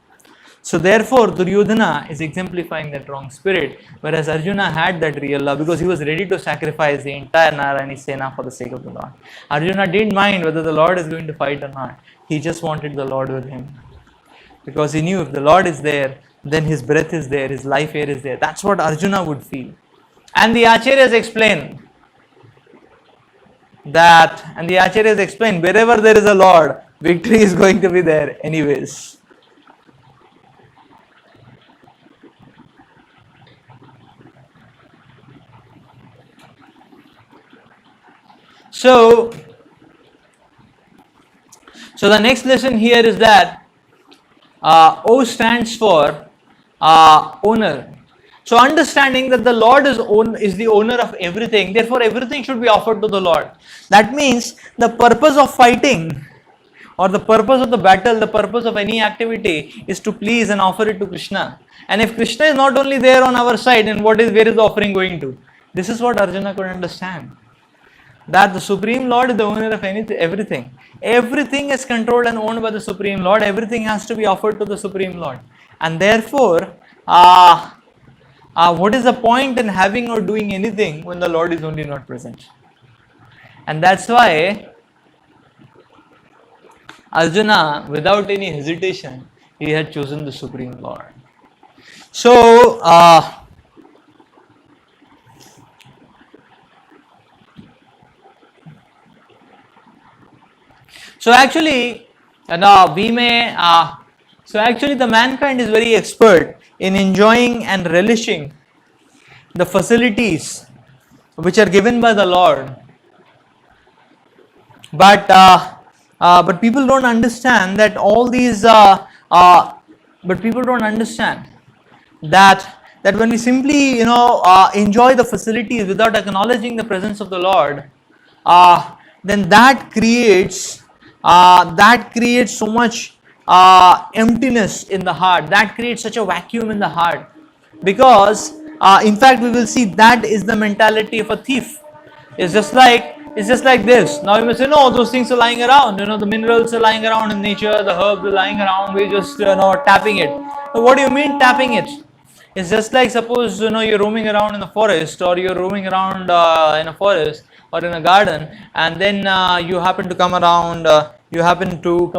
Speaker 1: So therefore, Duryodhana is exemplifying that wrong spirit, whereas Arjuna had that real love because he was ready to sacrifice the entire Narayani Sena for the sake of the Lord. Arjuna didn't mind whether the Lord is going to fight or not. He just wanted the Lord with him. Because he knew if the Lord is there, then his breath is there, his life air is there. That's what Arjuna would feel. And the Acharyas explain wherever there is a Lord, victory is going to be there anyways. So the next lesson here is that O stands for owner. So understanding that the Lord is the owner of everything, therefore everything should be offered to the Lord. That means the purpose of fighting or the purpose of the battle, the purpose of any activity is to please and offer it to Krishna. And if Krishna is not only there on our side, then where is the offering going to? This is what Arjuna could understand. That the Supreme Lord is the owner of everything. Everything is controlled and owned by the Supreme Lord. Everything has to be offered to the Supreme Lord. And therefore, what is the point in having or doing anything when the Lord is only not present? And that's why Arjuna, without any hesitation, he had chosen the Supreme Lord. So, actually, the mankind is very expert in enjoying and relishing the facilities which are given by the Lord. But people don't understand that all these. But people don't understand that when we simply enjoy the facilities without acknowledging the presence of the Lord, then that creates so much emptiness in the heart. That creates such a vacuum in the heart, because in fact we will see that is the mentality of a thief. It's just like this. Now you may say, no, those things are lying around. The minerals are lying around in nature, the herbs are lying around. We're just tapping it. So what do you mean tapping it? It's just like, suppose you're roaming around in the forest, or you're roaming around in a forest or in a garden, and then you happen to come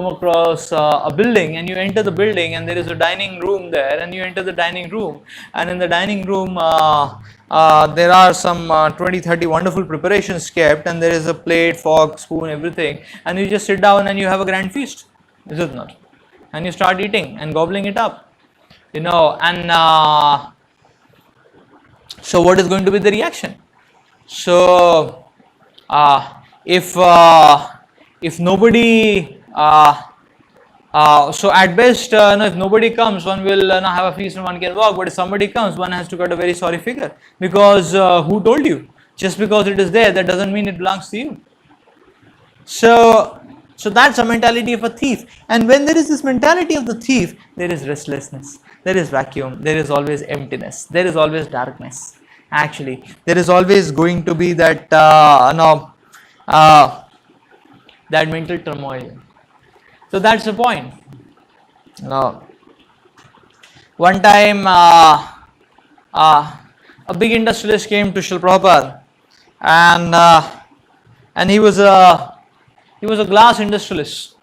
Speaker 1: across a building, and you enter the building, and there is a dining room there, and you enter the dining room, and in the dining room there are some 20-30 wonderful preparations kept, and there is a plate, fork, spoon, everything, and you just sit down and you have a grand feast, is it not? And you start eating and gobbling it up, and so what is going to be the reaction? So if nobody so at best if nobody comes, one will have a feast and one can walk, but if somebody comes, one has to cut a very sorry figure, because who told you? Just because it is there, that doesn't mean it belongs to you. So that's a mentality of a thief. And when there is this mentality of the thief, there is restlessness, there is vacuum, there is always emptiness, there is always darkness. Actually, there is always going to be that that mental turmoil. So that's the point. One time a big industrialist came to Srila Prabhupada, and he was a glass industrialist,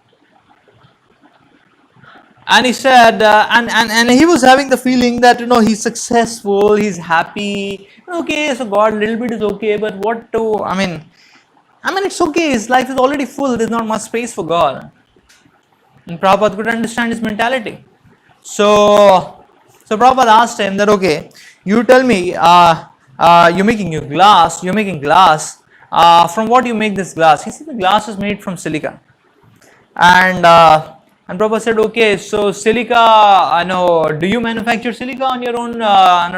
Speaker 1: and he said and he was having the feeling that he's successful, he's happy. Okay, so God, a little bit is okay, but what to, I mean it's okay, his life is already full, there's not much space for God. And Prabhupada could understand his mentality. So Prabhupada asked him that, okay, you tell me, you're making glass, from what you make this glass? He said the glass is made from silica. And Prabhupada said, okay, so silica, do you manufacture silica on your own?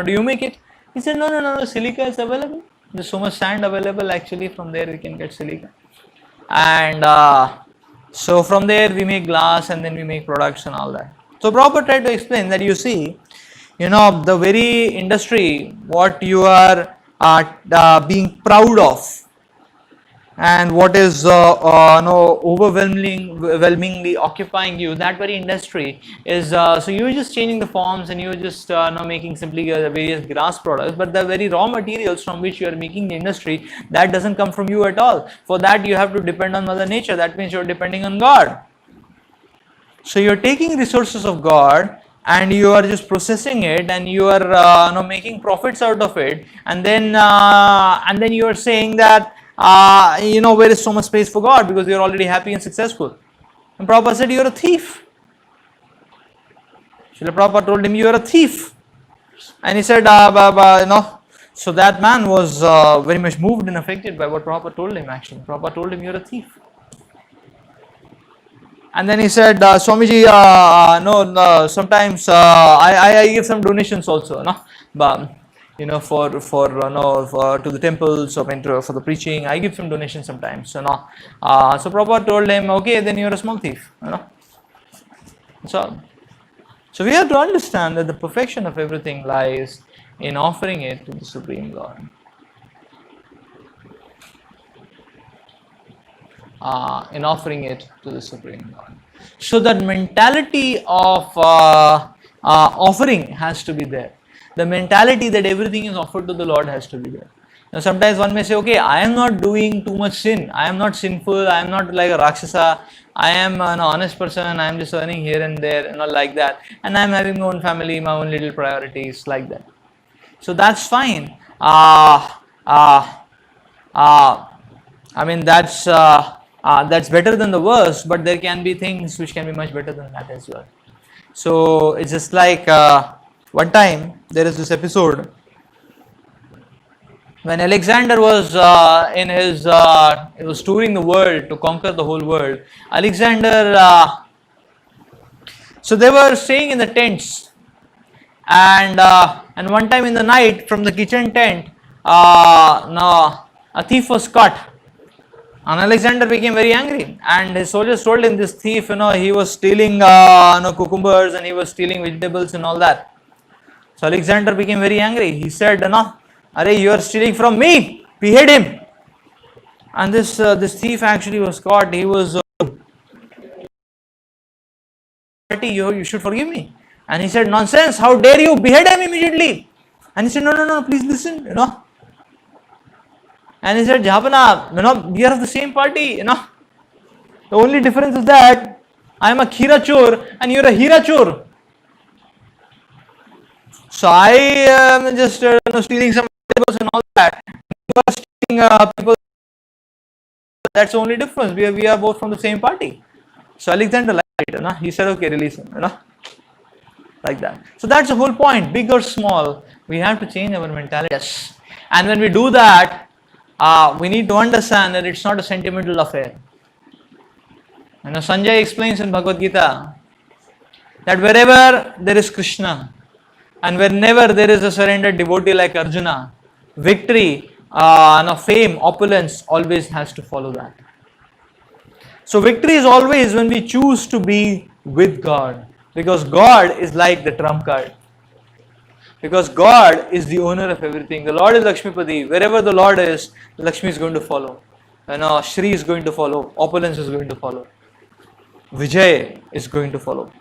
Speaker 1: Do you make it? He said, no, silica is available. There's so much sand available, actually, from there we can get silica. And So from there we make glass and then we make products and all that. So Prabhupada tried to explain that you see, the very industry what you are being proud of, and what is overwhelmingly occupying you, that very industry is so you're just changing the forms and you're just making simply various grass products, but the very raw materials from which you are making the industry, that doesn't come from you at all. For that you have to depend on Mother Nature. That means you're depending on God. So you're taking resources of God and you are just processing it, and you are making profits out of it, and then you are saying that where is so much space for God, because you're already happy and successful. And Prabhupada said you're a thief. Srila Prabhupada told him you are a thief, and he said so that man was very much moved and affected by what Prabhupada told him. Actually, Prabhupada told him you're a thief. And then he said, Swamiji, no, sometimes I give some donations also, no, but for to the temples, or for the preaching, I give some donations sometimes, So Prabhupada told him, okay, then you're a small thief, So we have to understand that the perfection of everything lies in offering it to the Supreme Lord. In offering it to the Supreme Lord. So that mentality of offering has to be there. The mentality that everything is offered to the Lord has to be there. Now sometimes one may say, okay, I am not doing too much sin. I am not sinful. I am not like a Rakshasa. I am an honest person. I am just earning here and there, like that. And I am having my own family, my own little priorities, like that. So that's fine. I mean, that's better than the worst, but there can be things which can be much better than that as well. So it's just like one time there is this episode when Alexander was he was touring the world to conquer the whole world. Alexander, so they were staying in the tents, and one time in the night from the kitchen tent, no, a thief was caught. And Alexander became very angry, and his soldiers told him, this thief, he was stealing cucumbers, and he was stealing vegetables and all that. So Alexander became very angry. He said, Arey, you are stealing from me, behead him. And this thief actually was caught. He was you should forgive me. And he said, nonsense, how dare you, behead him immediately. And he said, no, please listen, And he said, Jhabana, we are of the same party, The only difference is that I am a Khira Chor and you are a Hira Chor. So I am just stealing some vegetables and all that. You are stealing people. That's the only difference. We are both from the same party. So Alexander liked it, He said, okay, release him, Like that. So that's the whole point. Big or small, we have to change our mentality. Yes. And when we do that, we need to understand that it's not a sentimental affair. Sanjay explains in Bhagavad Gita that wherever there is Krishna and whenever there is a surrendered devotee like Arjuna, victory, fame, opulence always has to follow that. So victory is always when we choose to be with God, because God is like the trump card. Because God is the owner of everything. The Lord is Lakshmipati. Wherever the Lord is, Lakshmi is going to follow. Shri is going to follow. Opulence is going to follow. Vijay is going to follow.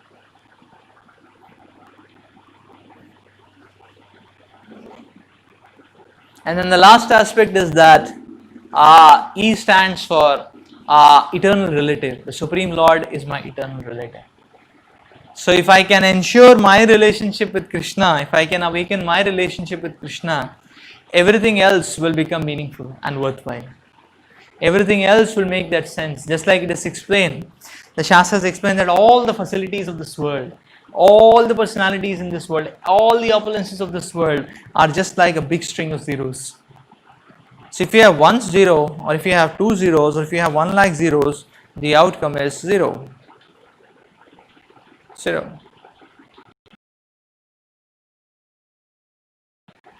Speaker 1: And then the last aspect is that E stands for eternal relative. The Supreme Lord is my eternal relative. So if I can ensure my relationship with Krishna, if I can awaken my relationship with Krishna, everything else will become meaningful and worthwhile. Everything else will make that sense. Just like it is explained, the Shastras explain that all the facilities of this world, all the personalities in this world, all the opulences of this world are just like a big string of zeros. So if you have one zero, or if you have two zeros, or if you have 1 lakh zeros, the outcome is zero. Zero.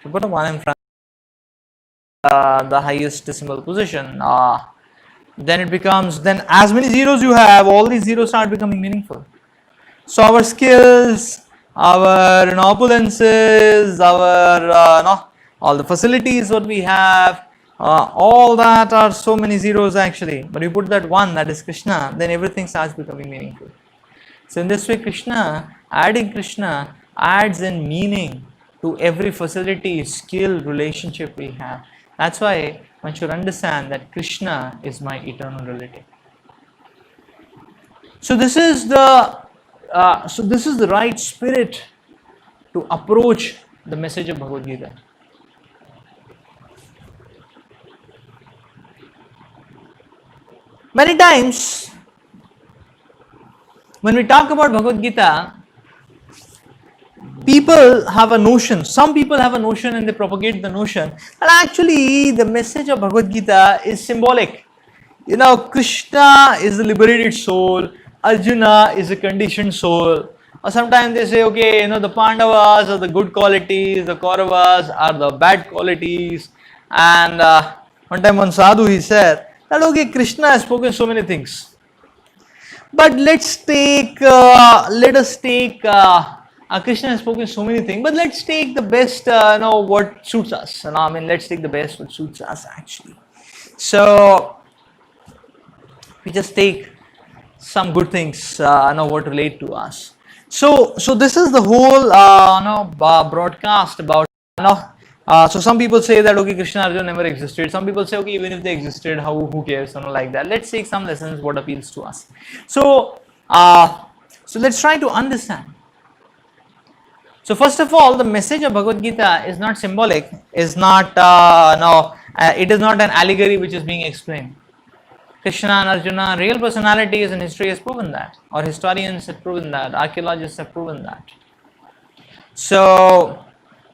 Speaker 1: So put a 1 in front, the highest decimal position. then it becomes, then as many zeros you have, all these zeros start becoming meaningful. So our skills, our opulences, our all the facilities what we have, all that are so many zeros actually. But you put that one, that is Krishna, then everything starts becoming meaningful. So in this way, adding Krishna adds in meaning to every facility, skill, relationship we have. That's why one should understand that Krishna is my eternal relative. So this is the right spirit to approach the message of Bhagavad Gita. Many times when we talk about Bhagavad Gita, people have a notion, some people have a notion and they propagate the notion that actually the message of Bhagavad Gita is symbolic. Krishna is the liberated soul, Arjuna is a conditioned soul. Or sometimes they say, okay, the Pandavas are the good qualities, the Kauravas are the bad qualities. And one time one sadhu, he said that, okay, Krishna has spoken so many things. But let us take Krishna has spoken so many things, but let's take the best, what suits us. Let's take the best what suits us actually. So we just take some good things, what relate to us. So this is the whole, broadcast about, so some people say that, okay, Krishna Arjuna never existed. Some people say, okay, even if they existed, who cares, like that. Let's take some lessons, what appeals to us. So let's try to understand. So first of all, the message of Bhagavad Gita is not symbolic, is not, it is not an allegory which is being explained. Krishna and Arjuna, real personalities in history has proven that, or historians have proven that, archaeologists have proven that. So,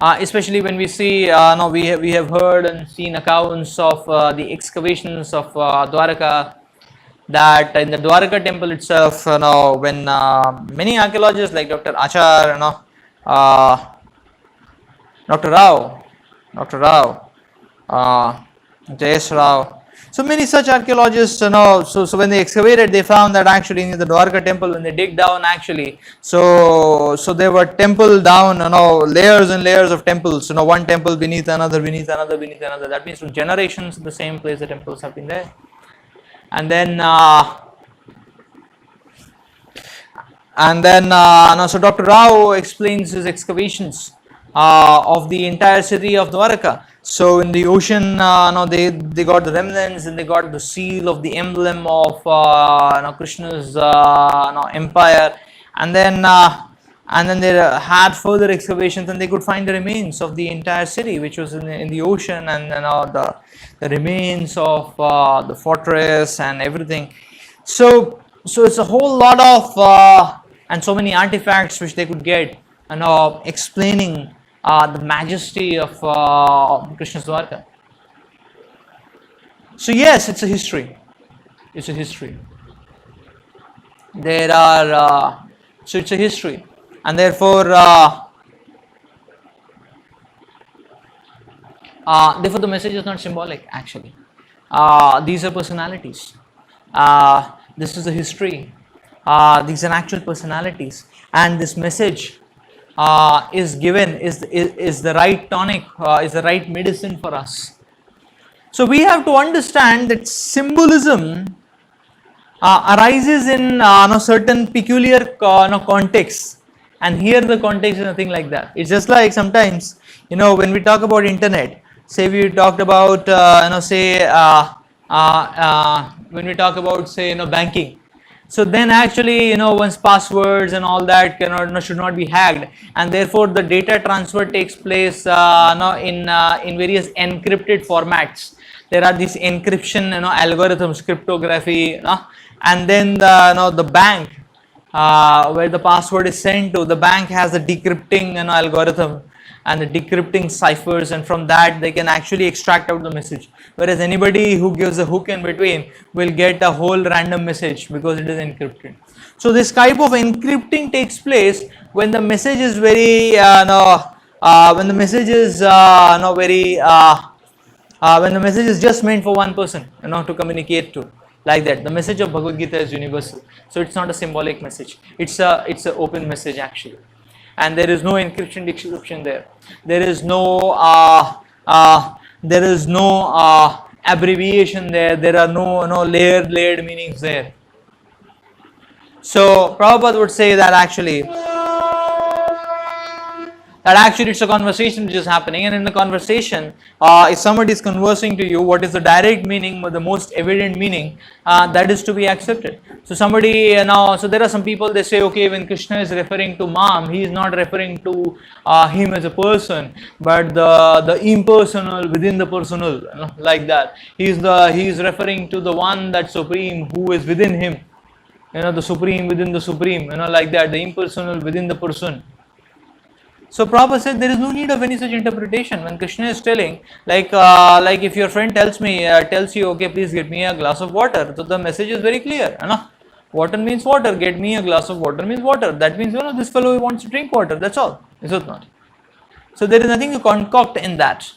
Speaker 1: especially when we see, we have heard and seen accounts of the excavations of Dwaraka, that in the Dwaraka temple itself, when many archaeologists like Dr. Achar, Dr. Rao, J.S. Rao. So many such archaeologists, so when they excavated, they found that actually in the Dwarka temple, when they dig down actually, so there were temple down, layers and layers of temples, one temple beneath another, beneath another, beneath another. That means for generations in the same place the temples have been there. And then, so Dr. Rao explains his excavations of the entire city of Dwarka. So in the ocean, they got the remnants and they got the seal of the emblem of Krishna's empire, and then they had further excavations and they could find the remains of the entire city, which was in the ocean, and the remains of the fortress and everything. So it's a whole lot of and so many artifacts which they could get, explaining the majesty of Krishna's Dwarka. So yes, it's a history. It's a history. There are so it's a history, and therefore the message is not symbolic. Actually, these are personalities. This is a history. These are actual personalities, and this message is given, is the right tonic, is the right medicine for us. So we have to understand that symbolism arises in certain peculiar contexts, and here the context is nothing like that. It's just like sometimes, when we talk about internet, say we talked about when we talk about banking. So then actually, one's passwords and all that should not be hacked, and therefore the data transfer takes place in various encrypted formats. There are these encryption algorithms, cryptography, and then the bank where the password is sent to, the bank has a decrypting algorithm and the decrypting ciphers, and from that they can actually extract out the message, whereas anybody who gives a hook in between will get a whole random message because it is encrypted. So this type of encrypting takes place when the message is very when the message is when the message is just meant for one person to communicate to. like that. The message of Bhagavad Gita is universal, so it's not a symbolic message. It's a open message actually, and there is no encryption decryption there. There is no abbreviation there. There are no layered meanings there. So Prabhupada would say that actually it's a conversation which is happening, and in the conversation, if somebody is conversing to you, what is the direct meaning or the most evident meaning, that is to be accepted. So so there are some people, they say, okay, when Krishna is referring to mom, he is not referring to him as a person, but the impersonal within the personal, like that. He is referring to the one, that supreme, who is within him, the supreme within the supreme, like that, the impersonal within the person. So Prabhupada said there is no need of any such interpretation. When Krishna is telling, like if your friend tells you, okay, please get me a glass of water, so the message is very clear. Water means water, get me a glass of water means water. That means, this fellow wants to drink water, that's all. Is it not? So there is nothing to concoct in that.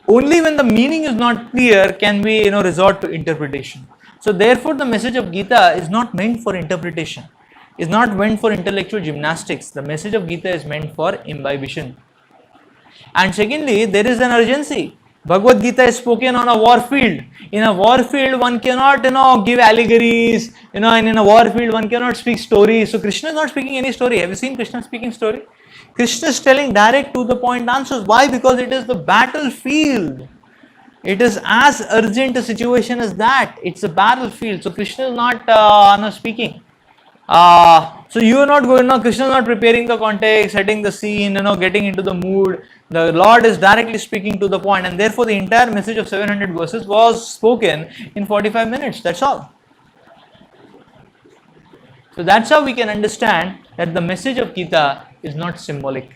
Speaker 1: Only when the meaning is not clear can we resort to interpretation. So therefore the message of Gita is not meant for interpretation. Is not meant for intellectual gymnastics. The message of Gita is meant for imbibition. And secondly, there is an urgency. Bhagavad Gita is spoken on a war field. In a war field, one cannot, give allegories. And in a war field, one cannot speak stories. So Krishna is not speaking any story. Have you seen Krishna speaking story? Krishna is telling direct to the point answers. Why? Because it is the battlefield. It is as urgent a situation as that. It's a battlefield. So Krishna is not speaking. So you are not going, Krishna is not preparing the context, setting the scene, getting into the mood. The Lord is directly speaking to the point, and therefore the entire message of 700 verses was spoken in 45 minutes. That's all. So that's how we can understand that the message of Gita is not symbolic.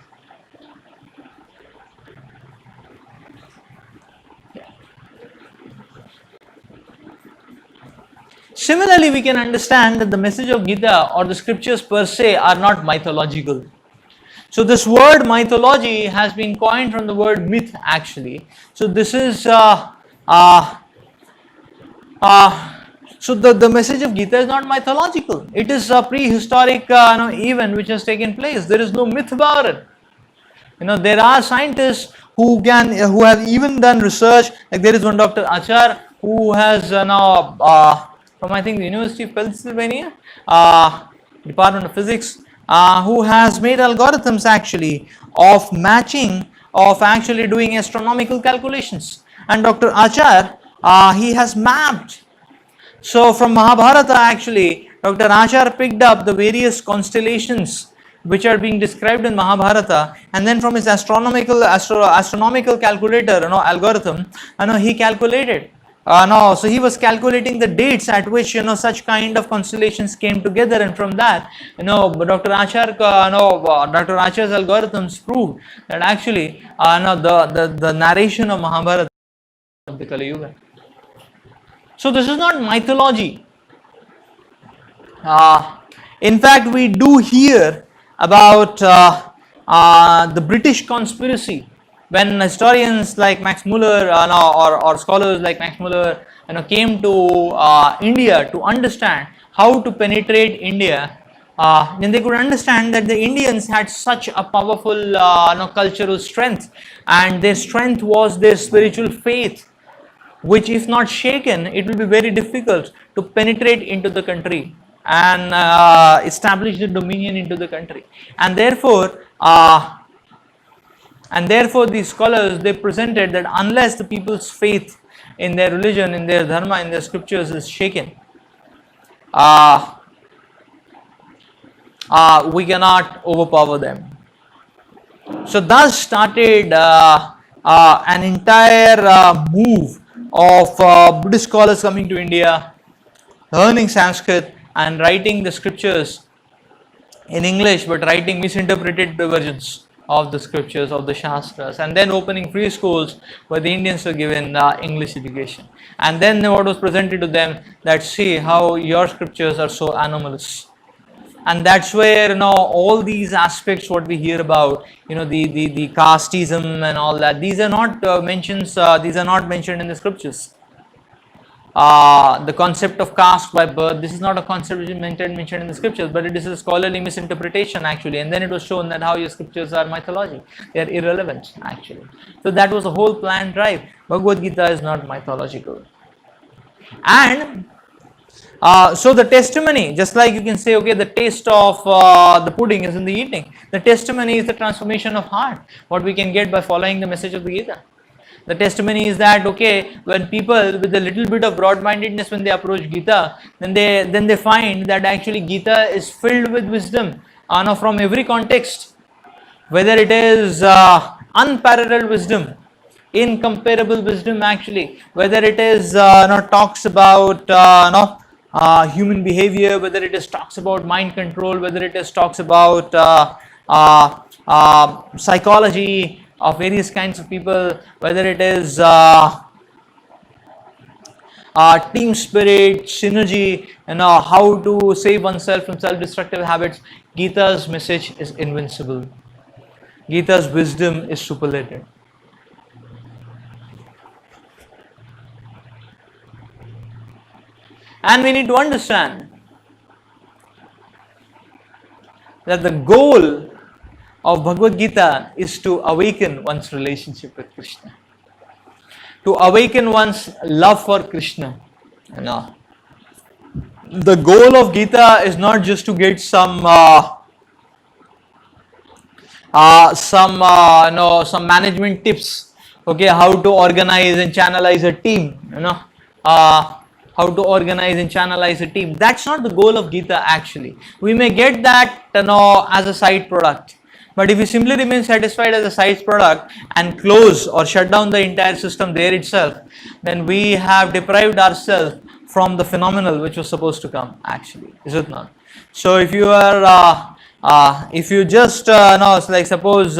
Speaker 1: Similarly, we can understand that the message of Gita or the scriptures per se are not mythological. So this word mythology has been coined from the word myth actually. So this is so the message of Gita is not mythological. It is a prehistoric event which has taken place. There is no myth about it. There are scientists who have even done research. Like there is one Dr. Achar who has from I think the University of Pennsylvania, Department of Physics, who has made algorithms actually of matching, of actually doing astronomical calculations. And Dr. Achar, he has mapped. So from Mahabharata actually, Dr. Achar picked up the various constellations which are being described in Mahabharata, and then from his astronomical calculator, algorithm, he calculated. So he was calculating the dates at which such kind of constellations came together, and from that Dr. Achar's algorithms proved that actually the narration of Mahabharata of the Kali Yuga. So this is not mythology. In fact, we do hear about the British conspiracy. When historians like Max Muller or scholars like Max Muller came to India to understand how to penetrate India, then they could understand that the Indians had such a powerful cultural strength, and their strength was their spiritual faith, which if not shaken, it will be very difficult to penetrate into the country and establish the dominion into the country. And therefore these scholars, they presented that unless the people's faith in their religion, in their dharma, in their scriptures is shaken, we cannot overpower them. So thus started an entire move of Buddhist scholars coming to India, learning Sanskrit and writing the scriptures in English, but writing misinterpreted versions of the scriptures, of the Shastras, and then opening free schools where the Indians were given English education. And then what was presented to them, that see how your scriptures are so anomalous. And that's where all these aspects what we hear about, the casteism and all that, these are not mentioned in the scriptures. the concept of caste by birth. This is not a concept which is mentioned in the scriptures, but it is a scholarly misinterpretation actually. And then it was shown that how your scriptures are mythology, they are irrelevant actually. So that was the whole planned drive. Bhagavad Gita is not mythological. And so the testimony, just like you can say, okay, the taste of the pudding is in the eating. The testimony is the transformation of heart, what we can get by following the message of the Gita. The testimony is that, okay, when people with a little bit of broad-mindedness, when they approach Gita, then they find that actually Gita is filled with wisdom, from every context, whether it is unparalleled wisdom, incomparable wisdom actually, whether it is talks about human behavior, whether it is talks about mind control, whether it is talks about psychology of various kinds of people, whether it is team spirit, synergy, how to save oneself from self-destructive habits. Gita's message is invincible. Gita's wisdom is superlative. And we need to understand that the goal of Bhagavad Gita is to awaken one's relationship with Krishna, to awaken one's love for Krishna. The goal of Gita is not just to get some management tips, okay, how to organize and channelize a team, how to organize and channelize a team. That's not the goal of Gita actually. We may get that as a side product, but if we simply remain satisfied as a side product and close or shut down the entire system there itself, then we have deprived ourselves from the phenomenal which was supposed to come actually, is it not? So if you are if you just suppose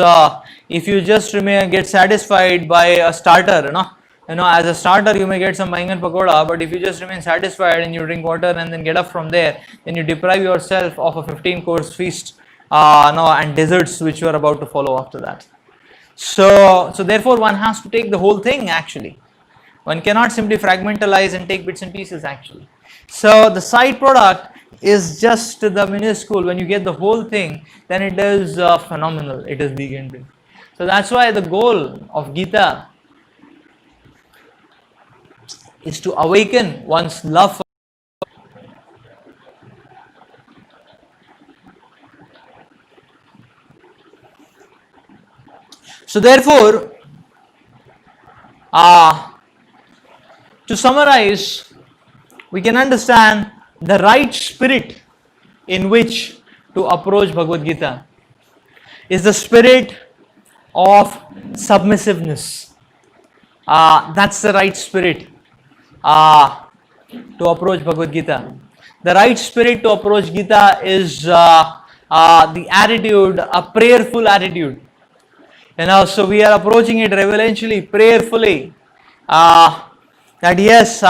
Speaker 1: if you just get satisfied by a starter, as a starter you may get some bangan pakoda, but if you just remain satisfied and you drink water and then get up from there, then you deprive yourself of a 15-course feast and desserts which you are about to follow after that. So therefore one has to take the whole thing actually. One cannot simply fragmentalize and take bits and pieces actually. So the side product is just the minuscule. When you get the whole thing, then it is phenomenal. It is legendary. So that's why the goal of Gita is to awaken one's love for. So therefore, to summarize, we can understand the right spirit in which to approach Bhagavad Gita is the spirit of submissiveness. That's the right spirit to approach Bhagavad Gita. The right spirit to approach Gita is the attitude, a prayerful attitude. So we are approaching it reverentially, prayerfully. That yes,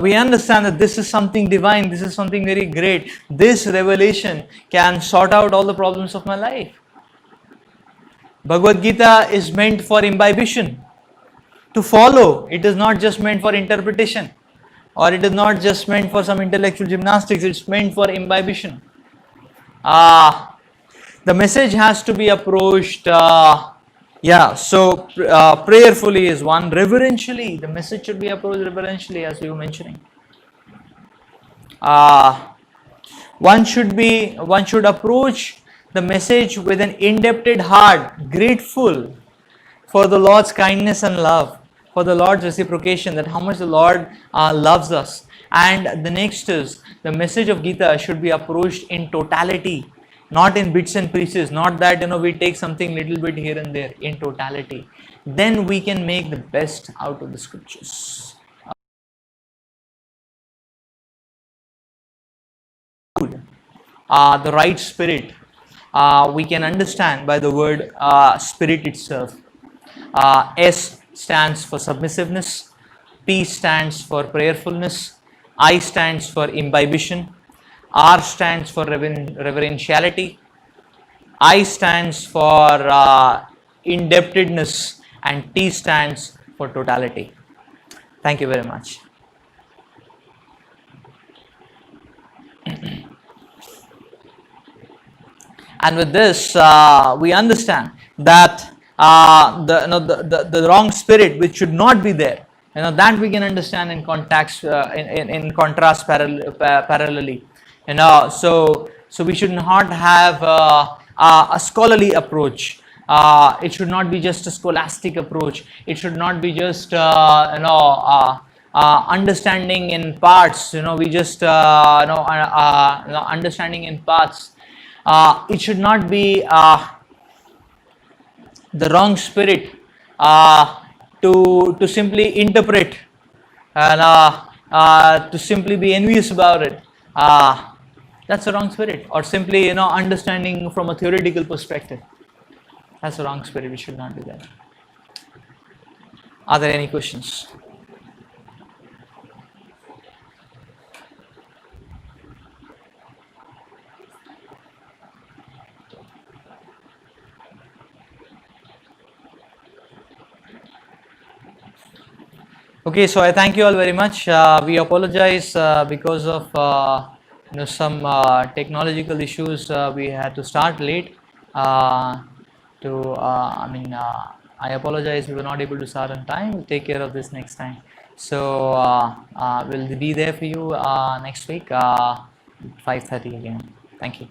Speaker 1: we understand that this is something divine, this is something very great. This revelation can sort out all the problems of my life. Bhagavad Gita is meant for imbibition, to follow. It is not just meant for interpretation, or it is not just meant for some intellectual gymnastics. It's meant for imbibition. The message has to be approached prayerfully is one. Reverentially, the message should be approached reverentially, as we were mentioning. One should approach the message with an indebted heart, grateful for the Lord's kindness and love, for the Lord's reciprocation, that how much the Lord loves us. And the next is, the message of Gita should be approached in totality, not in bits and pieces, not that we take something little bit here and there, in totality. Then we can make the best out of the scriptures. The right spirit, we can understand by the word spirit itself. S stands for submissiveness, P stands for prayerfulness, I stands for imbibition, R stands for reverentiality, I stands for indebtedness, and T stands for totality. Thank you very much. And with this, we understand that the wrong spirit which should not be there, that we can understand in context, in contrast parallelly. So we should not have a scholarly approach. It should not be just a scholastic approach. It should not be just understanding in parts. We just understanding in parts. It should not be the wrong spirit to simply interpret and to simply be envious about it. That's the wrong spirit. Or simply understanding from a theoretical perspective. That's the wrong spirit. We should not do that. Are there any questions? Okay, so I thank you all very much. We apologize because of some technological issues. We had to start late. I apologize. We were not able to start on time. We'll take care of this next time. So we'll be there for you next week, 5:30 again. Thank you.